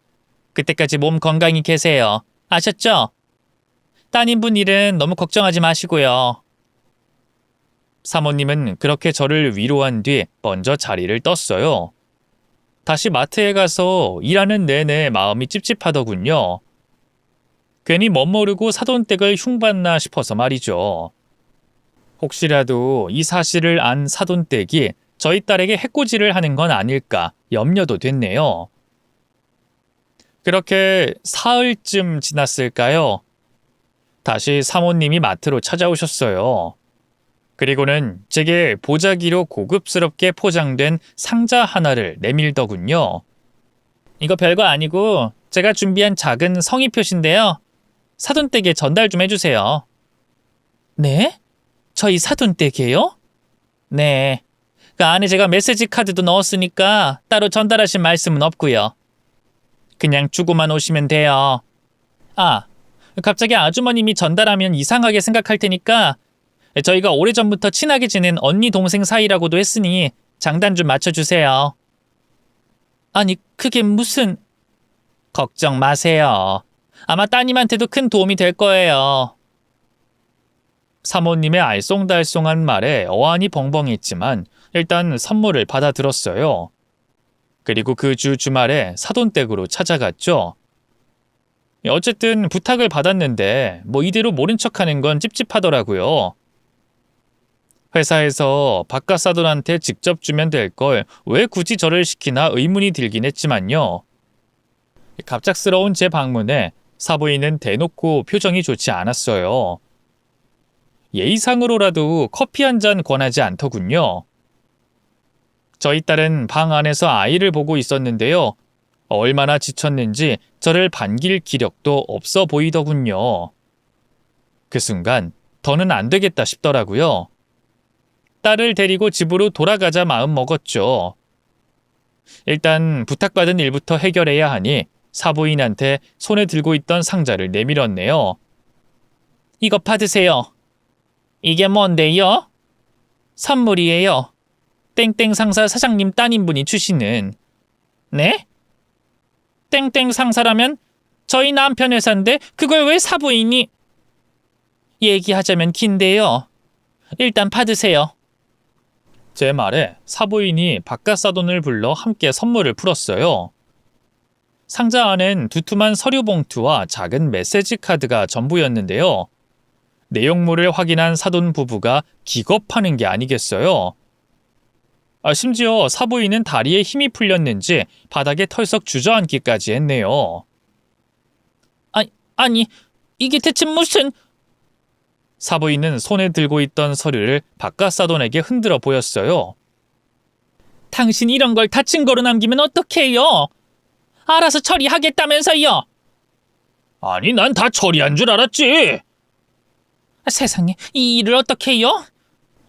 그때까지 몸 건강히 계세요. 아셨죠? 따님분 일은 너무 걱정하지 마시고요. 사모님은 그렇게 저를 위로한 뒤 먼저 자리를 떴어요. 다시 마트에 가서 일하는 내내 마음이 찝찝하더군요. 괜히 멋모르고 사돈댁을 흉봤나 싶어서 말이죠. 혹시라도 이 사실을 안 사돈댁이 저희 딸에게 해코지를 하는 건 아닐까 염려도 됐네요. 그렇게 사흘쯤 지났을까요? 다시 사모님이 마트로 찾아오셨어요. 그리고는 제게 보자기로 고급스럽게 포장된 상자 하나를 내밀더군요. 이거 별거 아니고 제가 준비한 작은 성의 표시인데요. 사돈댁에 전달 좀 해주세요. 네? 저희 사돈댁에요? 네. 그 안에 제가 메시지 카드도 넣었으니까 따로 전달하실 말씀은 없고요. 그냥 주고만 오시면 돼요. 아, 갑자기 아주머님이 전달하면 이상하게 생각할 테니까 저희가 오래전부터 친하게 지낸 언니 동생 사이라고도 했으니 장단 좀 맞춰주세요. 아니 그게 무슨... 걱정 마세요. 아마 따님한테도 큰 도움이 될 거예요. 사모님의 알쏭달쏭한 말에 어안이 벙벙했지만 일단 선물을 받아들었어요. 그리고 그 주말에 사돈댁으로 찾아갔죠. 어쨌든 부탁을 받았는데 이대로 모른 척하는 건 찝찝하더라고요. 회사에서 바깥 사돈한테 직접 주면 될 걸 왜 굳이 저를 시키나 의문이 들긴 했지만요. 갑작스러운 제 방문에 사부인은 대놓고 표정이 좋지 않았어요. 예의상으로라도 커피 한 잔 권하지 않더군요. 저희 딸은 방 안에서 아이를 보고 있었는데요. 얼마나 지쳤는지 저를 반길 기력도 없어 보이더군요. 그 순간 더는 안 되겠다 싶더라고요. 딸을 데리고 집으로 돌아가자 마음 먹었죠. 일단 부탁받은 일부터 해결해야 하니 사부인한테 손에 들고 있던 상자를 내밀었네요. 이거 받으세요. 이게 뭔데요? 선물이에요. 땡땡 상사 사장님 따님분이 주시는. 네? 땡땡 상사라면 저희 남편 회사인데 그걸 왜 사부인이... 얘기하자면 긴데요. 일단 받으세요. 제 말에 사부인이 바깥 사돈을 불러 함께 선물을 풀었어요. 상자 안엔 두툼한 서류 봉투와 작은 메시지 카드가 전부였는데요. 내용물을 확인한 사돈 부부가 기겁하는 게 아니겠어요. 심지어 사부인은 다리에 힘이 풀렸는지 바닥에 털썩 주저앉기까지 했네요. 아니, 이게 대체 무슨... 사부인은 손에 들고 있던 서류를 바깥사돈에게 흔들어 보였어요. 당신 이런 걸 다 증거로 남기면 어떡해요? 알아서 처리하겠다면서요. 아니, 난 다 처리한 줄 알았지. 세상에, 이 일을 어떻게 해요?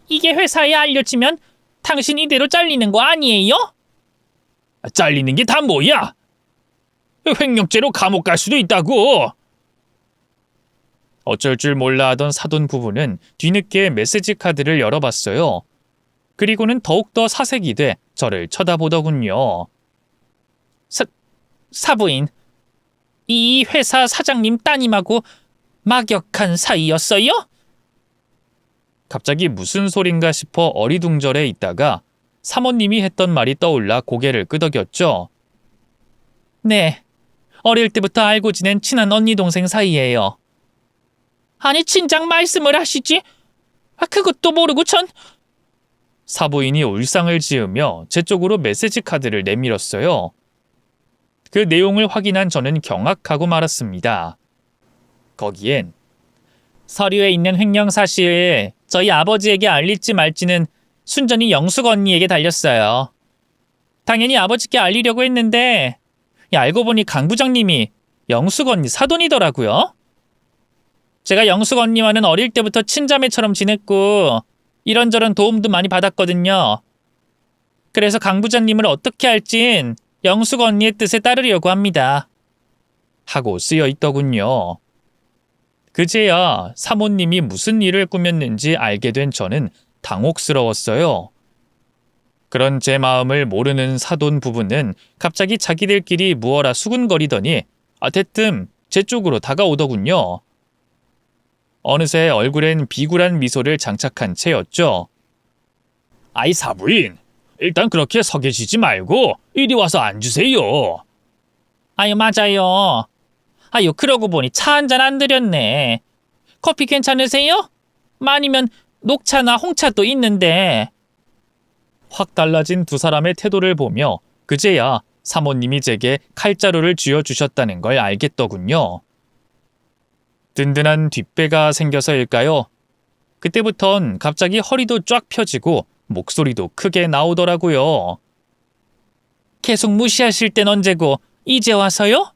이게 회사에 알려지면 당신 이대로 잘리는 거 아니에요? 잘리는 게 다 뭐야? 횡령죄로 감옥 갈 수도 있다고. 어쩔 줄 몰라 하던 사돈 부부는 뒤늦게 메시지 카드를 열어봤어요. 그리고는 더욱더 사색이 돼 저를 쳐다보더군요. 사부인, 이 회사 사장님 따님하고 막역한 사이였어요? 갑자기 무슨 소린가 싶어 어리둥절해 있다가 사모님이 했던 말이 떠올라 고개를 끄덕였죠. 네, 어릴 때부터 알고 지낸 친한 언니 동생 사이예요. 아니, 진작 말씀을 하시지. 그것도 모르고 전... 사부인이 울상을 지으며 제 쪽으로 메시지 카드를 내밀었어요. 그 내용을 확인한 저는 경악하고 말았습니다. 거기엔 서류에 있는 횡령 사실 저희 아버지에게 알릴지 말지는 순전히 영숙 언니에게 달렸어요. 당연히 아버지께 알리려고 했는데 알고 보니 강 부장님이 영숙 언니 사돈이더라고요. 제가 영숙 언니와는 어릴 때부터 친자매처럼 지냈고 이런저런 도움도 많이 받았거든요. 그래서 강 부장님을 어떻게 할진 영숙 언니의 뜻에 따르려고 합니다. 하고 쓰여 있더군요. 그제야 사모님이 무슨 일을 꾸몄는지 알게 된 저는 당혹스러웠어요. 그런 제 마음을 모르는 사돈 부부는 갑자기 자기들끼리 무어라 수군거리더니 대뜸 제 쪽으로 다가오더군요. 어느새 얼굴엔 비굴한 미소를 장착한 채였죠. 아이 사부인, 일단 그렇게 서 계시지 말고 이리 와서 앉으세요. 아유, 맞아요. 아유, 그러고 보니 차 한잔 안 드렸네. 커피 괜찮으세요? 아니면 녹차나 홍차도 있는데. 확 달라진 두 사람의 태도를 보며 그제야 사모님이 제게 칼자루를 쥐어주셨다는 걸 알겠더군요. 든든한 뒷배가 생겨서일까요? 그때부턴 갑자기 허리도 쫙 펴지고 목소리도 크게 나오더라고요. 계속 무시하실 땐 언제고 이제 와서요?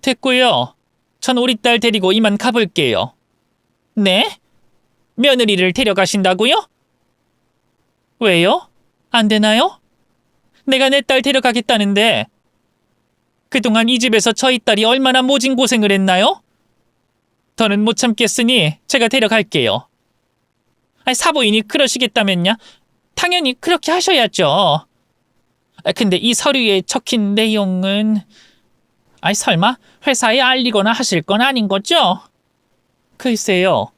됐고요. 전 우리 딸 데리고 이만 가볼게요. 네? 며느리를 데려가신다고요? 왜요? 안 되나요? 내가 내 딸 데려가겠다는데 그동안 이 집에서 저희 딸이 얼마나 모진 고생을 했나요? 더는 못 참겠으니 제가 데려갈게요. 사부인이 그러시겠다면야 당연히 그렇게 하셔야죠. 근데 이 서류에 적힌 내용은... 설마 회사에 알리거나 하실 건 아닌 거죠? 글쎄요.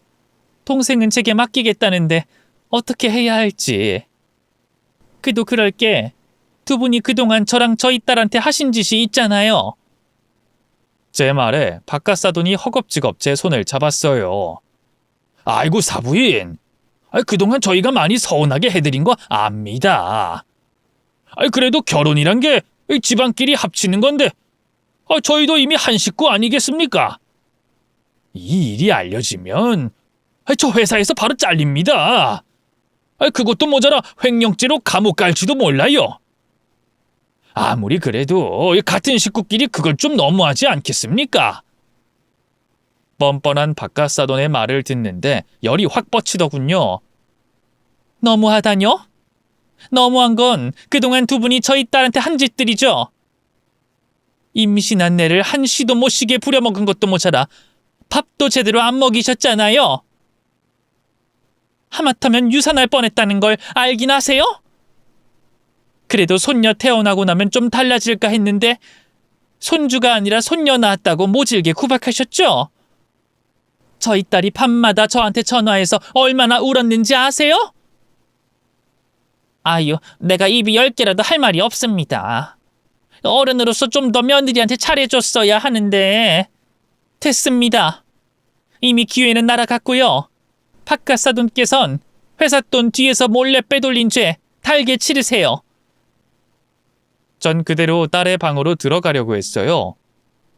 동생은 제게 맡기겠다는데 어떻게 해야 할지. 그도 그럴 게 두 분이 그동안 저랑 저희 딸한테 하신 짓이 있잖아요. 제 말에 바깥사돈이 허겁지겁 제 손을 잡았어요. 아이고 사부인, 그동안 저희가 많이 서운하게 해드린 거 압니다. 그래도 결혼이란 게 집안끼리 합치는 건데 저희도 이미 한 식구 아니겠습니까? 이 일이 알려지면 저 회사에서 바로 잘립니다. 그것도 모자라 횡령죄로 감옥 갈지도 몰라요. 아무리 그래도 같은 식구끼리 그걸 좀 너무하지 않겠습니까? 뻔뻔한 바깥사돈의 말을 듣는데 열이 확 뻗치더군요. 너무하다뇨? 너무한 건 그동안 두 분이 저희 딸한테 한 짓들이죠. 임신한 애를 한시도 못 쉬게 부려먹은 것도 모자라 밥도 제대로 안 먹이셨잖아요. 하마터면 유산할 뻔했다는 걸 알긴 하세요? 그래도 손녀 태어나고 나면 좀 달라질까 했는데 손주가 아니라 손녀 낳았다고 모질게 구박하셨죠? 저희 딸이 밤마다 저한테 전화해서 얼마나 울었는지 아세요? 아유, 내가 입이 10개라도 할 말이 없습니다. 어른으로서 좀 더 며느리한테 잘해줬어야 하는데. 됐습니다. 이미 기회는 날아갔고요. 박가사돈께선 회사 돈 뒤에서 몰래 빼돌린 죄 달게 치르세요. 전 그대로 딸의 방으로 들어가려고 했어요.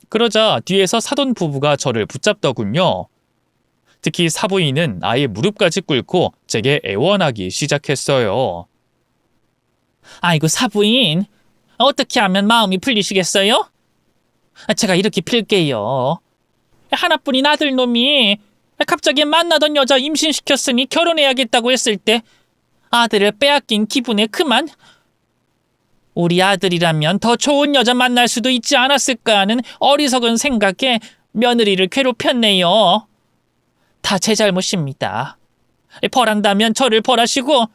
그러자 뒤에서 사돈 부부가 저를 붙잡더군요. 특히 사부인은 아예 무릎까지 꿇고 제게 애원하기 시작했어요. 아이고 사부인, 어떻게 하면 마음이 풀리시겠어요? 제가 이렇게 필게요. 하나뿐인 아들놈이 갑자기 만나던 여자 임신시켰으니 결혼해야겠다고 했을 때 아들을 빼앗긴 기분에 그만. 우리 아들이라면 더 좋은 여자 만날 수도 있지 않았을까 하는 어리석은 생각에 며느리를 괴롭혔네요. 다 제 잘못입니다. 벌한다면 저를 벌하시고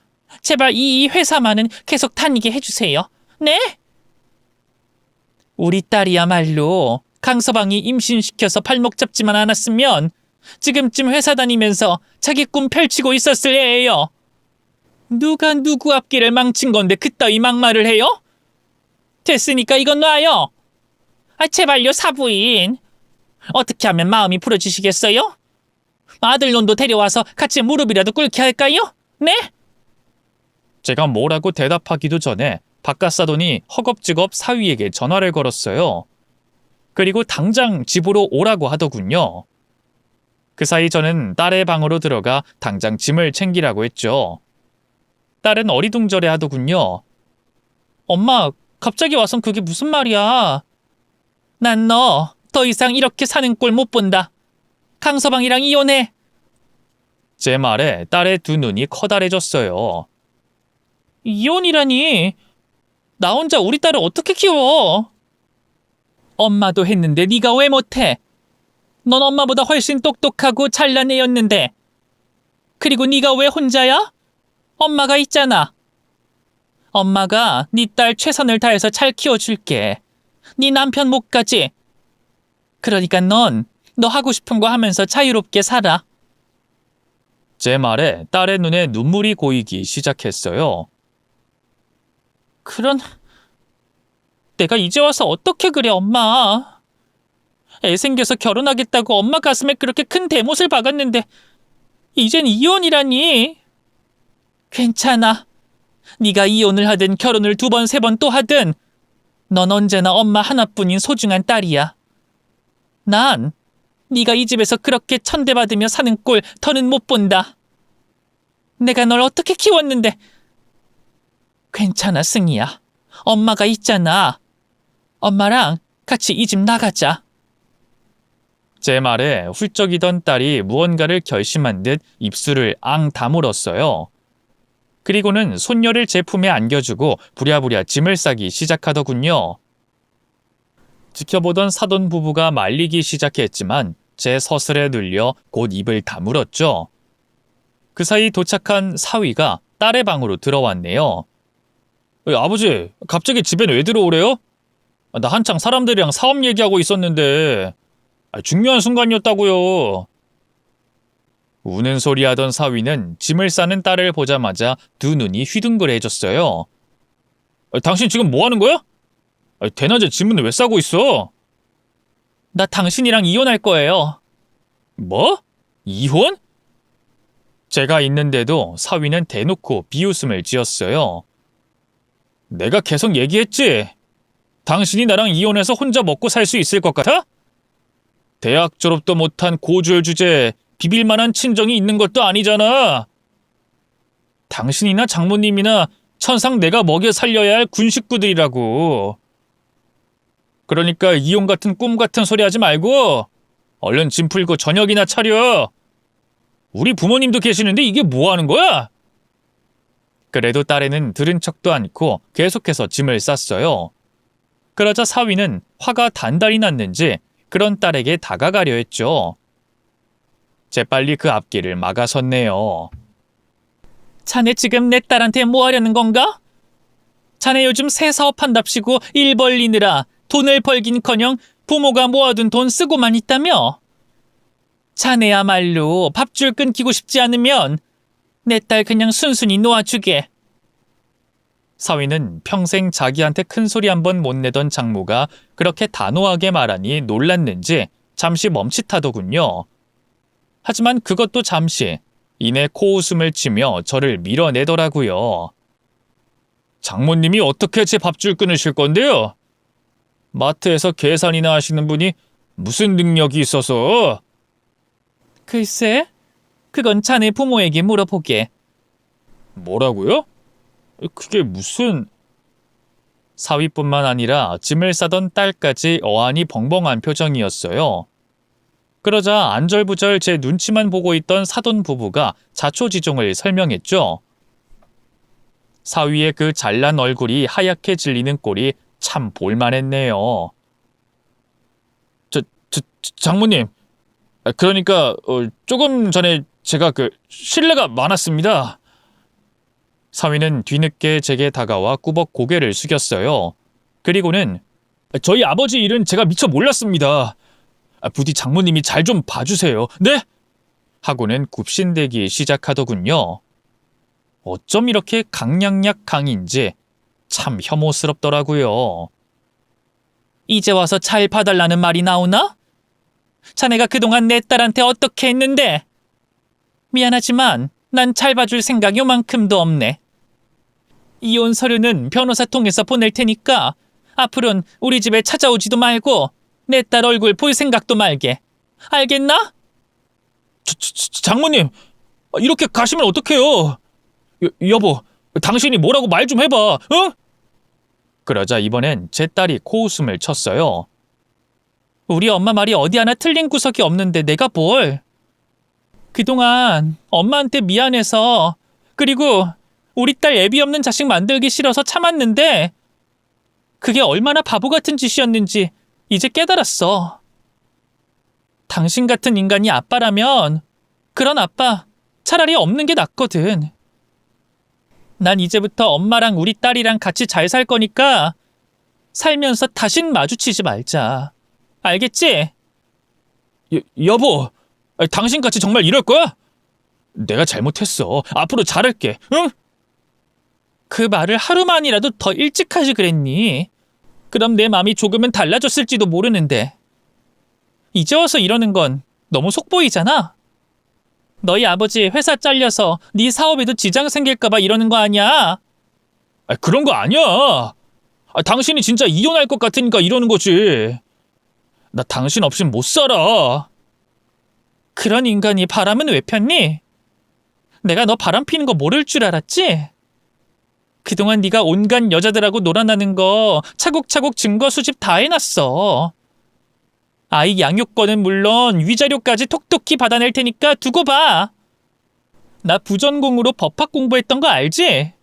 제발 이 회사만은 계속 다니게 해주세요. 네? 우리 딸이야말로 강서방이 임신시켜서 발목 잡지만 않았으면 지금쯤 회사 다니면서 자기 꿈 펼치고 있었을 애예요. 누가 누구 앞길을 망친 건데 그따위 막말을 해요? 됐으니까 이건 놔요. 제발요 사부인. 어떻게 하면 마음이 풀어지시겠어요? 아들놈도 데려와서 같이 무릎이라도 꿇게 할까요? 네? 제가 뭐라고 대답하기도 전에 박가사돈이 허겁지겁 사위에게 전화를 걸었어요. 그리고 당장 집으로 오라고 하더군요. 그 사이 저는 딸의 방으로 들어가 당장 짐을 챙기라고 했죠. 딸은 어리둥절해 하더군요. 엄마, 갑자기 와선 그게 무슨 말이야? 난 너 더 이상 이렇게 사는 꼴 못 본다. 강서방이랑 이혼해. 제 말에 딸의 두 눈이 커다래졌어요. 이혼이라니? 나 혼자 우리 딸을 어떻게 키워? 엄마도 했는데 네가 왜 못해? 넌 엄마보다 훨씬 똑똑하고 잘난 애였는데. 그리고 네가 왜 혼자야? 엄마가 있잖아. 엄마가 네 딸 최선을 다해서 잘 키워줄게. 네 남편 못가지. 그러니까 넌 너 하고 싶은 거 하면서 자유롭게 살아. 제 말에 딸의 눈에 눈물이 고이기 시작했어요. 그런... 내가 이제 와서 어떻게 그래 엄마. 애 생겨서 결혼하겠다고 엄마 가슴에 그렇게 큰 대못을 박았는데 이젠 이혼이라니. 괜찮아. 네가 이혼을 하든 결혼을 2번 3번 또 하든 넌 언제나 엄마 하나뿐인 소중한 딸이야. 난 네가 이 집에서 그렇게 천대받으며 사는 꼴 더는 못 본다. 내가 널 어떻게 키웠는데. 괜찮아 승희야. 엄마가 있잖아. 엄마랑 같이 이 집 나가자. 제 말에 훌쩍이던 딸이 무언가를 결심한 듯 입술을 앙 다물었어요. 그리고는 손녀를 제 품에 안겨주고 부랴부랴 짐을 싸기 시작하더군요. 지켜보던 사돈 부부가 말리기 시작했지만 제 서슬에 눌려 곧 입을 다물었죠. 그 사이 도착한 사위가 딸의 방으로 들어왔네요. 아버지, 갑자기 집엔 왜 들어오래요? 나 한창 사람들이랑 사업 얘기하고 있었는데 중요한 순간이었다고요. 우는 소리 하던 사위는 짐을 싸는 딸을 보자마자 두 눈이 휘둥그레해졌어요. 당신 지금 뭐 하는 거야? 대낮에 짐은 왜 싸고 있어? 나 당신이랑 이혼할 거예요. 뭐? 이혼? 제가 있는데도 사위는 대놓고 비웃음을 지었어요. 내가 계속 얘기했지. 당신이 나랑 이혼해서 혼자 먹고 살 수 있을 것 같아? 대학 졸업도 못한 고졸 주제에 비빌 만한 친정이 있는 것도 아니잖아. 당신이나 장모님이나 천상 내가 먹여 살려야 할 군 식구들이라고. 그러니까 이혼 같은 꿈 같은 소리 하지 말고 얼른 짐 풀고 저녁이나 차려. 우리 부모님도 계시는데 이게 뭐 하는 거야? 그래도 딸애는 들은 척도 않고 계속해서 짐을 쌌어요. 그러자 사위는 화가 단단히 났는지 그런 딸에게 다가가려 했죠. 재빨리 그 앞길을 막아섰네요. 자네 지금 내 딸한테 뭐 하려는 건가? 자네 요즘 새 사업한답시고 일 벌리느라 돈을 벌긴커녕 부모가 모아둔 돈 쓰고만 있다며? 자네야말로 밥줄 끊기고 싶지 않으면 내 딸 그냥 순순히 놓아주게. 사위는 평생 자기한테 큰 소리 한 번 못 내던 장모가 그렇게 단호하게 말하니 놀랐는지 잠시 멈칫하더군요. 하지만 그것도 잠시, 이내 코웃음을 치며 저를 밀어내더라고요. 장모님이 어떻게 제 밥줄 끊으실 건데요? 마트에서 계산이나 하시는 분이 무슨 능력이 있어서? 글쎄, 그건 자네 부모에게 물어보게. 뭐라고요? 그게 무슨... 사위뿐만 아니라 짐을 싸던 딸까지 어안이 벙벙한 표정이었어요. 그러자 안절부절 제 눈치만 보고 있던 사돈 부부가 자초지종을 설명했죠. 사위의 그 잘난 얼굴이 하얗게 질리는 꼴이 참 볼만했네요. 장모님, 그러니까 조금 전에 제가 실례가 많았습니다. 사위는 뒤늦게 제게 다가와 꾸벅 고개를 숙였어요. 그리고는 저희 아버지 일은 제가 미처 몰랐습니다. 부디 장모님이 잘 좀 봐주세요. 네? 하고는 굽신대기 시작하더군요. 어쩜 이렇게 강량약 강인지 참 혐오스럽더라고요. 이제 와서 잘 봐달라는 말이 나오나? 자네가 그동안 내 딸한테 어떻게 했는데? 미안하지만 난 잘 봐줄 생각 요만큼도 없네. 이혼 서류는 변호사 통해서 보낼 테니까 앞으로는 우리 집에 찾아오지도 말고 내 딸 얼굴 볼 생각도 말게. 알겠나? 장모님, 이렇게 가시면 어떡해요? 여보, 당신이 뭐라고 말 좀 해봐, 응? 그러자 이번엔 제 딸이 코웃음을 쳤어요. 우리 엄마 말이 어디 하나 틀린 구석이 없는데 내가 뭘. 그동안 엄마한테 미안해서, 그리고 우리 딸 애비 없는 자식 만들기 싫어서 참았는데 그게 얼마나 바보 같은 짓이었는지 이제 깨달았어. 당신 같은 인간이 아빠라면 그런 아빠 차라리 없는 게 낫거든. 난 이제부터 엄마랑 우리 딸이랑 같이 잘 살 거니까 살면서 다신 마주치지 말자. 알겠지? 여보, 당신같이 정말 이럴 거야? 내가 잘못했어. 앞으로 잘할게, 응? 그 말을 하루만이라도 더 일찍 하지 그랬니? 그럼 내 마음이 조금은 달라졌을지도 모르는데. 이제 와서 이러는 건 너무 속보이잖아. 너희 아버지 회사 잘려서 네 사업에도 지장 생길까 봐 이러는 거 아니야? 그런 거 아니야. 당신이 진짜 이혼할 것 같으니까 이러는 거지. 나 당신 없인 못 살아. 그런 인간이 바람은 왜 폈니? 내가 너 바람 피는 거 모를 줄 알았지? 그동안 네가 온갖 여자들하고 놀아나는 거 차곡차곡 증거 수집 다 해놨어. 아이 양육권은 물론 위자료까지 톡톡히 받아낼 테니까 두고 봐. 나 부전공으로 법학 공부했던 거 알지?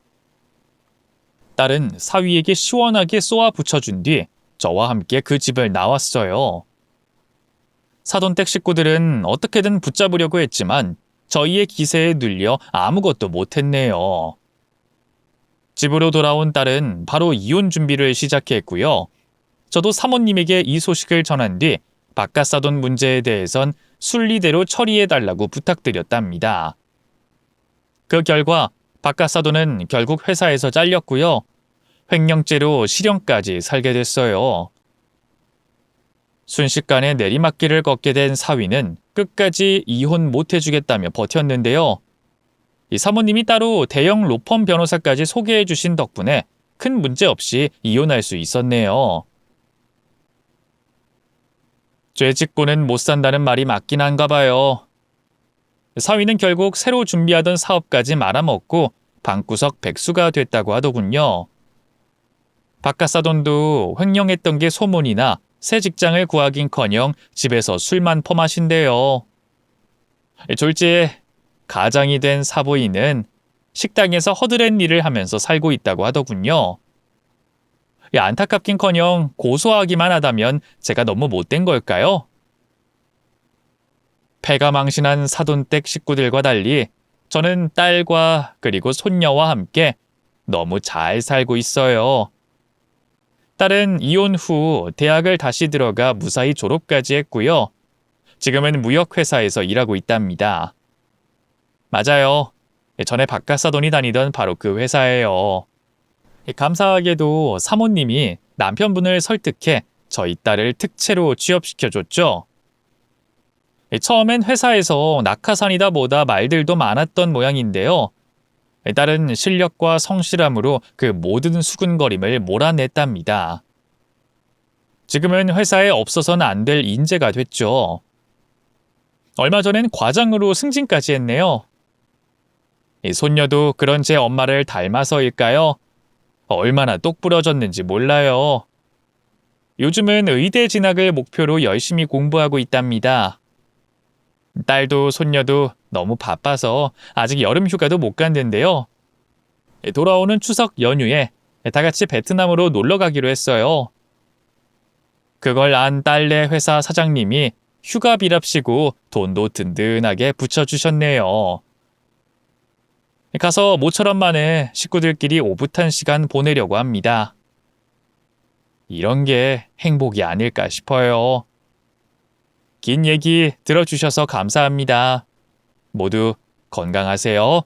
딸은 사위에게 시원하게 쏘아 붙여준 뒤 저와 함께 그 집을 나왔어요. 사돈댁 식구들은 어떻게든 붙잡으려고 했지만 저희의 기세에 눌려 아무것도 못했네요. 집으로 돌아온 딸은 바로 이혼 준비를 시작했고요. 저도 사모님에게 이 소식을 전한 뒤 바깥사돈 문제에 대해선 순리대로 처리해달라고 부탁드렸답니다. 그 결과 바깥사돈은 결국 회사에서 잘렸고요. 횡령죄로 실형까지 살게 됐어요. 순식간에 내리막길을 걷게 된 사위는 끝까지 이혼 못해주겠다며 버텼는데요. 이 사모님이 따로 대형 로펌 변호사까지 소개해 주신 덕분에 큰 문제 없이 이혼할 수 있었네요. 죄 짓고는 못 산다는 말이 맞긴 한가 봐요. 사위는 결국 새로 준비하던 사업까지 말아먹고 방구석 백수가 됐다고 하더군요. 바깥사돈도 횡령했던 게 소문이나 새 직장을 구하긴커녕 집에서 술만 퍼마신대요. 졸지에 가장이 된 사부인은 식당에서 허드렛 일을 하면서 살고 있다고 하더군요. 안타깝긴커녕 고소하기만 하다면 제가 너무 못된 걸까요? 패가 망신한 사돈댁 식구들과 달리 저는 딸과 그리고 손녀와 함께 너무 잘 살고 있어요. 딸은 이혼 후 대학을 다시 들어가 무사히 졸업까지 했고요. 지금은 무역회사에서 일하고 있답니다. 맞아요. 전에 바깥사돈이 다니던 바로 그 회사예요. 감사하게도 사모님이 남편분을 설득해 저희 딸을 특채로 취업시켜줬죠. 처음엔 회사에서 낙하산이다 뭐다 말들도 많았던 모양인데요. 딸은 실력과 성실함으로 그 모든 수군거림을 몰아냈답니다. 지금은 회사에 없어서는 안 될 인재가 됐죠. 얼마 전엔 과장으로 승진까지 했네요. 이 손녀도 그런 제 엄마를 닮아서일까요? 얼마나 똑부러졌는지 몰라요. 요즘은 의대 진학을 목표로 열심히 공부하고 있답니다. 딸도 손녀도 너무 바빠서 아직 여름 휴가도 못 갔는데요. 돌아오는 추석 연휴에 다 같이 베트남으로 놀러 가기로 했어요. 그걸 안 딸네 회사 사장님이 휴가비랍시고 돈도 든든하게 붙여주셨네요. 가서 모처럼 만에 식구들끼리 오붓한 시간 보내려고 합니다. 이런 게 행복이 아닐까 싶어요. 긴 얘기 들어주셔서 감사합니다. 모두 건강하세요.